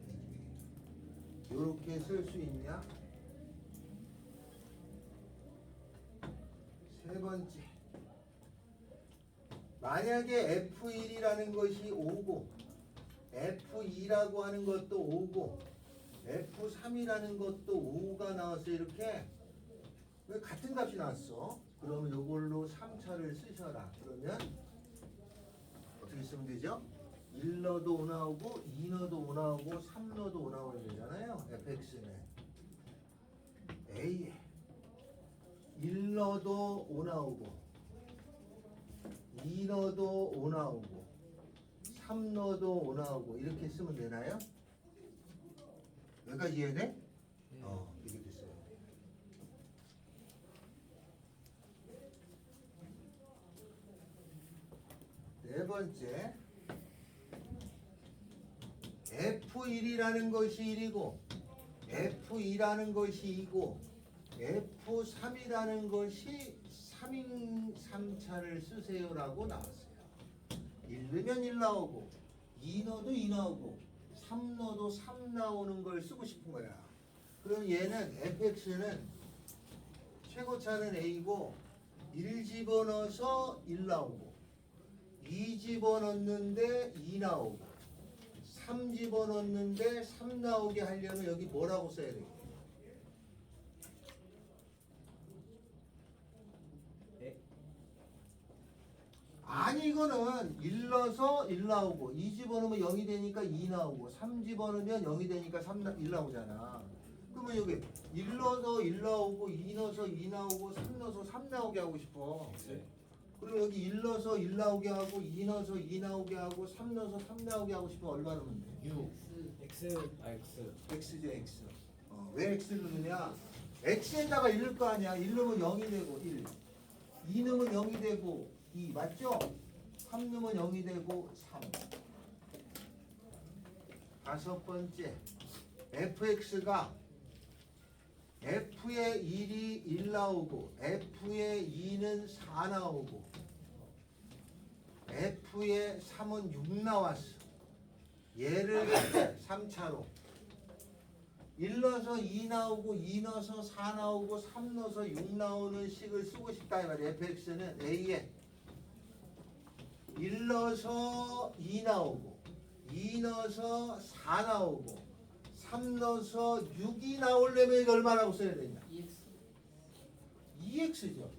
이렇게 쓸 수 있냐? 세 번째, 만약에 F1이라는 것이 5고 F2라고 하는 것도 5고 F3이라는 것도 5가 나왔어. 이렇게 왜 같은 값이 나왔어? 그러면 이걸로 3차를 쓰셔라. 그러면 어떻게 쓰면 되죠? 1너도 5 나오고 2너도 5 나오고 3너도 5 나오면 되잖아요. fx는 a에 1너도 5 나오고 2너도 5 나오고 3너도 5 나오고 이렇게 쓰면 되나요? 여기까지 이해돼? 이렇게 됐어요. 네 번째, F1이라는 것이 1이고 F2라는 것이 2고 F3이라는 것이 3인 3차를 쓰세요라고 나왔어요. 1 넣으면 1 나오고 2 넣어도 2 나오고 3 넣어도 3 나오는 걸 쓰고 싶은 거야. 그럼 얘는 fx는 최고차는 a고 1 집어넣어서 1 나오고 2 집어넣는데 2 나오고 3 집어넣는데 3 나오게 하려면 여기 뭐라고 써야 돼? 아니 이거는 1 넣어서 1 나오고 2 집어넣으면 0이 되니까 2 나오고 3 집어넣으면 0이 되니까 1 나오잖아. 그러면 여기 1 넣어서 1 나오고 2 넣어서 2 나오고 3 넣어서 3 나오게 하고 싶어.
네.
그럼 여기 1 넣어서 1 나오게 하고 2 넣어서 2 나오게 하고 3 넣어서 3 나오게 하고 싶으면 얼마 넣으면 돼?
6
X.
X
x죠 x. 왜 x를 넣느냐? x에다가 1 넣을 거 아니야. 1 넣으면 0이 되고 1 2 넣으면 0이 되고 2 맞죠? 3 넣으면 0이 되고 3. 다섯 번째, fx가 f의 1이 1 나오고 f의 2는 4 나오고 f의 3은 6 나왔어. 얘를 3차로 1 넣어서 2 나오고 2 넣어서 4 나오고 3 넣어서 6 나오는 식을 쓰고 싶다 이 말이야. fx는 a에 1 넣어서 2 나오고 2 넣어서 4 나오고 3 넣어서 6이 나오려면 이거 얼마라고 써야 되냐?
EX.
2x죠.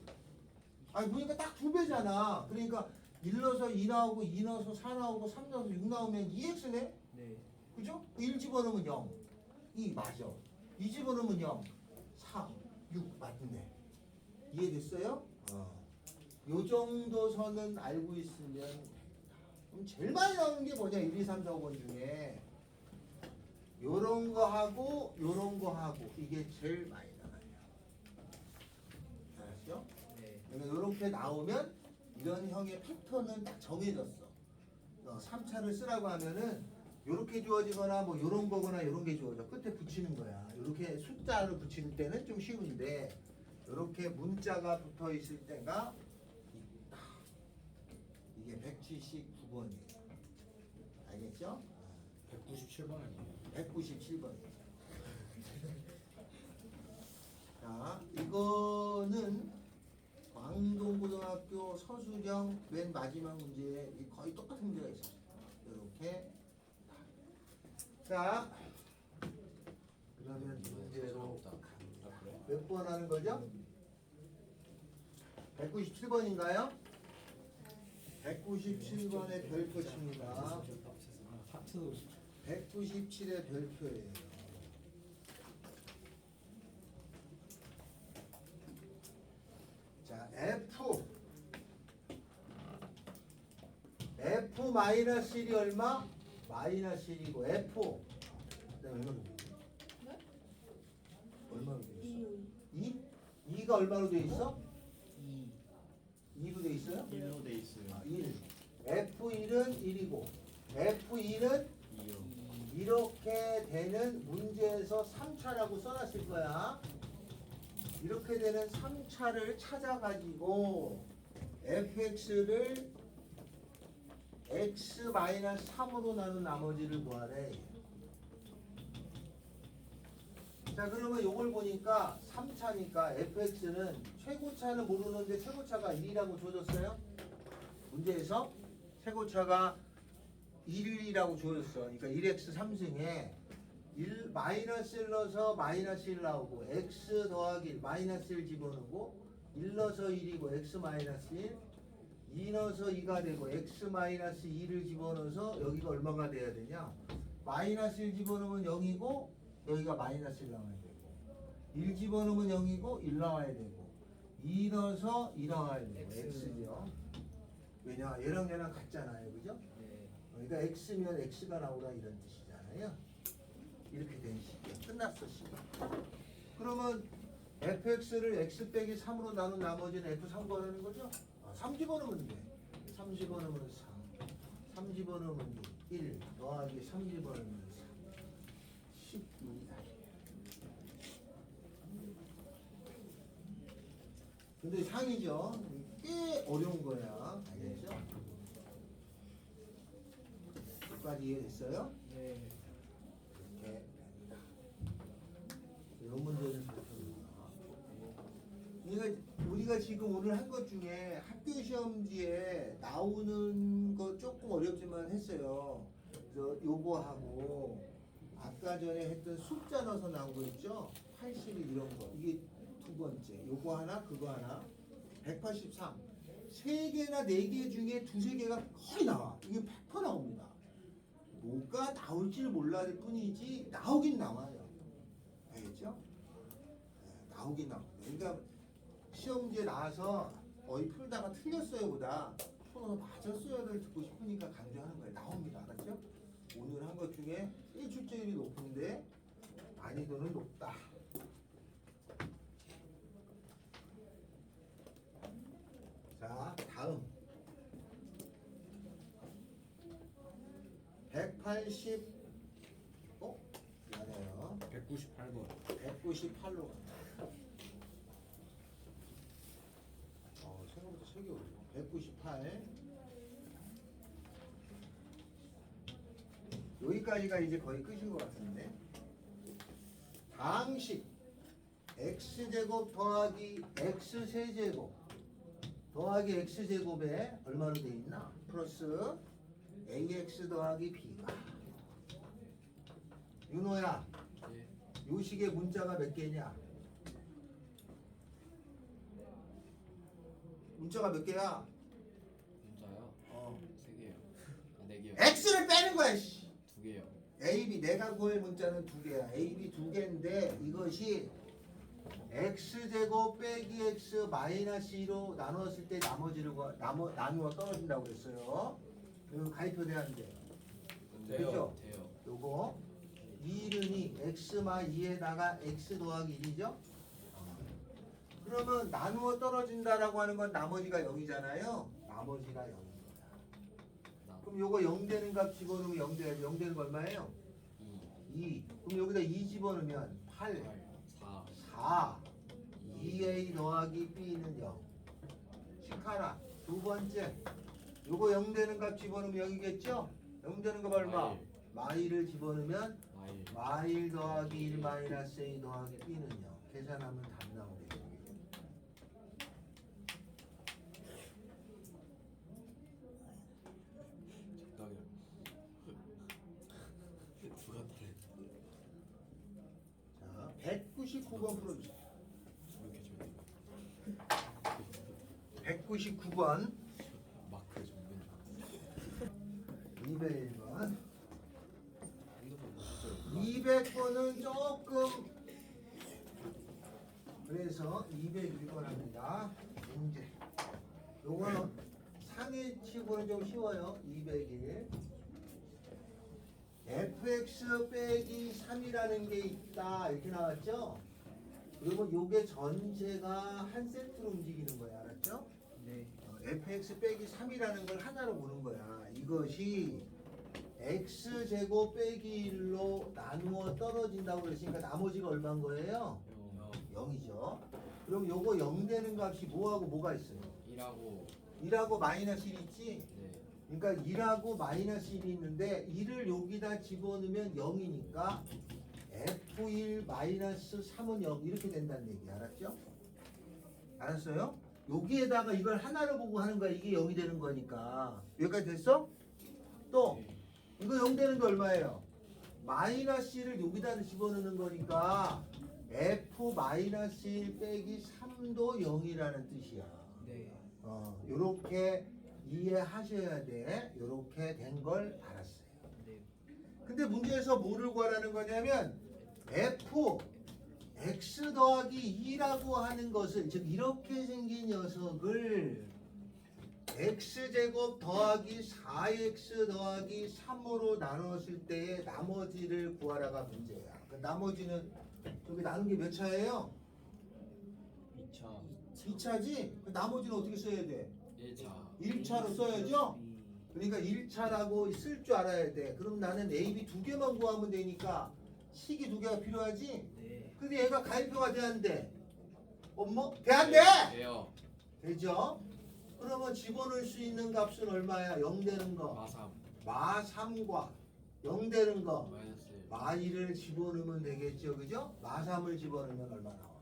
아니 보니까 딱 2배잖아. 그러니까 1 넣어서 2 나오고 2 넣어서 4 나오고 3 넣어서 6 나오면 2x네?
네.
그죠? 1 집어넣으면 0. 2 맞아. 2 집어넣으면 0. 3, 6 맞네. 이해됐어요? 요 정도 선은 알고 있으면 된다. 그럼 제일 많이 나오는 게 뭐냐? 1, 2, 3, 4, 5번 중에 요런 거 하고 요런 거 하고 이게 제일 많이 나와요. 알았죠?
네.
그러니까 요렇게 나오면 이런 형의 패턴은 딱 정해졌어. 3차를 쓰라고 하면은 요렇게 주어지거나 뭐 요런 거거나 요런 게 주어져. 끝에 붙이는 거야. 요렇게 숫자를 붙일 때는 좀 쉬운데 요렇게 문자가 붙어 있을 때가 있다. 이게 179번이에요. 알겠죠?
197번 아니에요?
197번이에요. 자, 이거는 광동고등학교 서술형 맨 마지막 문제에 거의 똑같은 문제가 있었어요. 이렇게. 자, 그러면 문제로
아 그래?
몇 번 하는 거죠? 197번인가요? 197번의 별표칩니다.
하트도
197의 별표예요. 자, F 마이너스 1이 얼마? 마이너스 1이고 F 그다음에 얼마?
네?
F가 얼마로 돼 있어?
2
2로 돼 있어요?
1로 돼 있어요.
1. F1은 1이고 F2는
2요.
이렇게 되는 문제에서 3차라고 써놨을 거야. 이렇게 되는 3차를 찾아가지고 fx를 x-3으로 나눈 나머지를 구하래. 자, 그러면 이걸 보니까 3차니까 fx는 최고차는 모르는데 최고차가 1이라고 줘줬어요. 문제에서 최고차가 1이라고 줘줬어. 그러니까 1x 3승에 1 마이너스 1 넣어서 마이너스 1 나오고 x 더하기 1 마이너스 1 집어넣고 1 넣어서 1이고 x 마이너스 1 2 넣어서 2가 되고 x 마이너스 2를 집어넣어서 여기가 얼마가 돼야 되냐? 마이너스 1 집어넣으면 0이고 여기가 마이너스 1 나와야 되고 1 집어넣으면 0이고 1 나와야 되고 2 넣어서 2 나와야 되고 x죠. 왜냐? 얘랑 얘랑 같잖아요. 그죠?
네.
그러니까 x면 x가 나오라 이런 뜻이잖아요. 이렇게 된 식이야. 끝났어, 식이. 그러면 fx를 x 빼기 3으로 나눈 나머지는 f3 구하라는 거죠? 3 집어넣으면 돼. 3 집어넣으면 3. 3 집어넣으면 1 더하기 3 집어넣으면 3. 12다. 근데 상이죠. 꽤 어려운 거야. 알겠죠? 여기까지 이해됐어요?
네.
이렇게 됩니다. 이런 문제를 살펴봅니다. 그러니까 우리가 지금 오늘 한 것 중에 학교 시험지에 나오는 거 조금 어렵지만 했어요. 그래서 요거하고 아까 전에 했던 숫자 넣어서 나온 거 있죠? 81 이런 거. 이게 두 번째. 요거 하나, 그거 하나. 183. 세 개나 네 개 중에 두세 개가 거의 나와. 이게 100% 나옵니다. 뭐가 나올지를 몰라야 뿐이지 나오긴 나와요. 알겠죠? 네, 나오긴 나옵니다. 그러니까 시험지에 나와서 어이 풀다가 틀렸어요 보다 풀어서 맞았어요를 듣고 싶으니까 강조하는 거예요. 나옵니다. 알았죠? 오늘 한 것 중에 출제율이 높은데 난이도는 높다. 자, 다음 180 미안해요.
198번.
198로 생각보다 세개 어려워. 198 여기까지가 이제 거의 끝인 것 같은데 다항식 x제곱 더하기 x세제곱 더하기 x제곱에 얼마로 돼 있나? 플러스 ax 더하기 b가 윤호야
예.
요 식의 문자가 몇 개냐? 문자가 몇 개야?
문자요? 3개요. 아, 4개요.
x를 빼는 거야. 씨.
2개요.
a, b 내가 구할 문자는 2개야. a, b 2개인데 이것이 x제곱 빼기 x 마이너스 2로 나누었을 때 나머지를 나누어 떨어진다고 그랬어요. 이거 가입표 돼야 안 돼. 그죠?
돼요.
요거 2른이 x마 2에다가 x 더하기 1이죠? 그러면 나누어 떨어진다라고 하는 건 나머지가 0이잖아요. 나머지가 0입니다. 그럼 요거 0 되는 값 집어넣으면 0 돼야지. 0 되는 거 얼마예요? 2. 그럼 여기다 2 집어넣으면 8,
4.
4. 2a 더하기 b는 0. 식 하나. 두 번째. 요거 0 되는 값 집어넣으면 0이겠죠? 0 되는 값 얼마? 마일을 집어넣으면 마일 더하기 1 마이너스 a 더하기 b는 0. 계산하면 답 나오겠죠.
적당히. 누가 다래?
자, 199번 풀어주세요.
이렇게
199번,
마크 정면.
201번,
핸드폰 진짜
200번은 조금 그래서 201번 합니다. 문제. 요거는 상위치고는 좀 쉬워요. 201. fx 빼기 3이라는 게 있다. 이렇게 나왔죠? 그러면 요게 전체가 한 세트로 움직이는 거야. 알았죠?
네.
fx 빼기 3이라는 걸 하나로 보는 거야. 이것이 x제곱 빼기 1로 나누어 떨어진다고 그랬으니까 나머지가 얼마인 거예요? 0이죠. 그럼 요거 0 되는 값이 뭐하고 뭐가 있어요?
1하고
1하고 마이너스 1 있지?
네.
그러니까 1하고 마이너스 1이 있는데 1을 여기다 집어넣으면 0이니까 f1 마이너스 3은 0 이렇게 된다는 얘기 알았죠? 알았어요? 여기에다가 이걸 하나로 보고 하는 거야. 이게 0이 되는 거니까. 여기까지 됐어? 또 이거 0 되는 게 얼마예요? 마이너스 1을 여기다 집어넣는 거니까 f 마이너스 1 빼기 3도 0이라는 뜻이야.
네.
요렇게 이해하셔야 돼. 요렇게 된 걸 알았어요.
네.
근데 문제에서 뭐를 구하라는 거냐면 f x 더하기 2라고 하는 것을 즉 이렇게 생긴 녀석을 x제곱 더하기 4x 더하기 3으로 나눴을 때의 나머지를 구하라가 문제야. 그 나머지는 저기 나눈 게 몇 차예요?
2차
2차지? 그 나머지는 어떻게 써야 돼?
1차
1차로 써야죠? 그러니까 1차라고 쓸 줄 알아야 돼. 그럼 나는 A, B 두 개만 구하면 되니까 식이 두 개가 필요하지?
네.
근데 얘가 가입표가 돼 안 돼? 엄마? 돼 안 돼?
돼요.
되죠? 그러면 집어넣을 수 있는 값은 얼마야? 0 되는 거.
마삼
마 3과 0 되는 거.
마이너스 1
마 2를 집어넣으면 되겠죠. 그죠? 마 3을 집어넣으면 얼마 나와?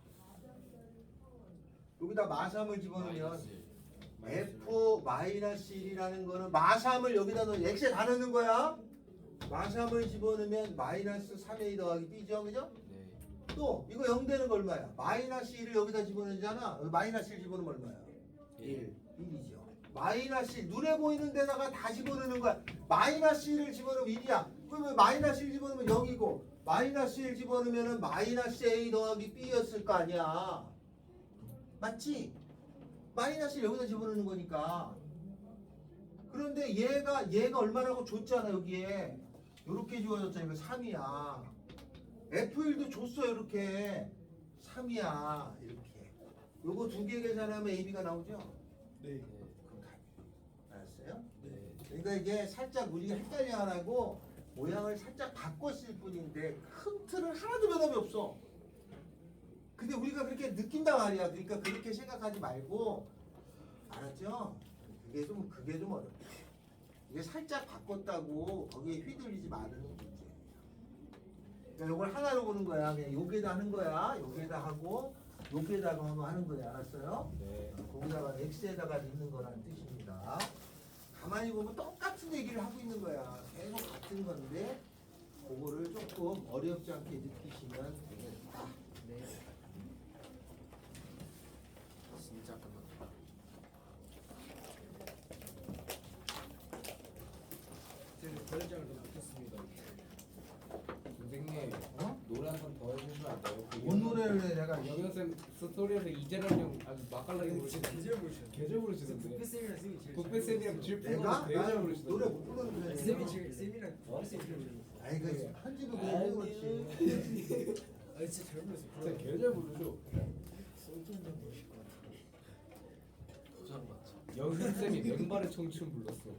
여기다 마 3을 집어넣으면
마이너스 1
F 마이너스 1이라는 거는 마 3을 여기다 넣어 x에 다 넣는 거야. 마 3을 집어넣으면 마이너스 3a 더하기 b죠. 그죠?
네.
또 이거 0 되는 거 얼마야? 마이너스 1을 여기다 집어넣잖아. 마이너스 1 집어넣으면 얼마야?
1
1이죠. 마이너스 1 눈에 보이는 데다가 다 집어넣는 거야. 마이너스 1을 집어넣으면 1이야. 그러면 마이너스 1 집어넣으면 0이고 마이너스 1 집어넣으면 마이너스 a 더하기 b였을 거 아니야. 맞지? 마이너스 1 여기다 집어넣는 거니까. 그런데 얘가 얼마라고 줬잖아. 여기에 요렇게 주어졌잖아. 이거 3이야. F1도 줬어. 이렇게 3이야. 이렇게 요거 두 개 계산하면 AB가 나오죠?
네.
그럼 답이에요. 알았어요?
네.
그러니까 이게 살짝 우리가 헷갈려 하라고 모양을 살짝 바꿨을 뿐인데 큰 틀은 하나도 변함이 없어. 근데 우리가 그렇게 느낀단 말이야. 그러니까 그렇게 생각하지 말고, 알았죠? 그게 좀 어렵다. 이게 살짝 바꿨다고 거기에 휘둘리지 말라는 문제예요. 그러니까 이걸 하나로 보는 거야. 그냥 여기에다 하는 거야. 여기에다 하고 여기에다가 하는 거야. 알았어요?
네.
거기다가 x에다가 넣는 거라는 뜻입니다. 가만히 보면 똑같은 얘기를 하고 있는 거야. 계속 같은 건데 그거를 조금 어렵지 않게 느끼시면 되겠다.
네.
진짜 끝났다.
저는 거래장을 좀 붙였습니다.
선생님
어?
노래 한 번 더 해주시면 안 돼요?
뭔 노래를 해 내가
영현쌤 스토리에서 이재란 형 아주 맛깔나게 부르시는
계절 보시는.
계절 부르시던데
북배쌤이랑 쌤이 제일
북배쌤이랑 질풍으로
내가?
되게 잘
나
부르시던데
노래 못 부르는데
쌤이 제일 쌤이랑 북배쌤이 제일 부르는.
아니 그 편집을 그래 그렇지.
아 진짜 잘 불렀어.
진짜 개잘 부르죠.
소주 한잔 마실 것 같아.
부장 맞죠? 영현쌤이 맹발의 청춘 불렀어.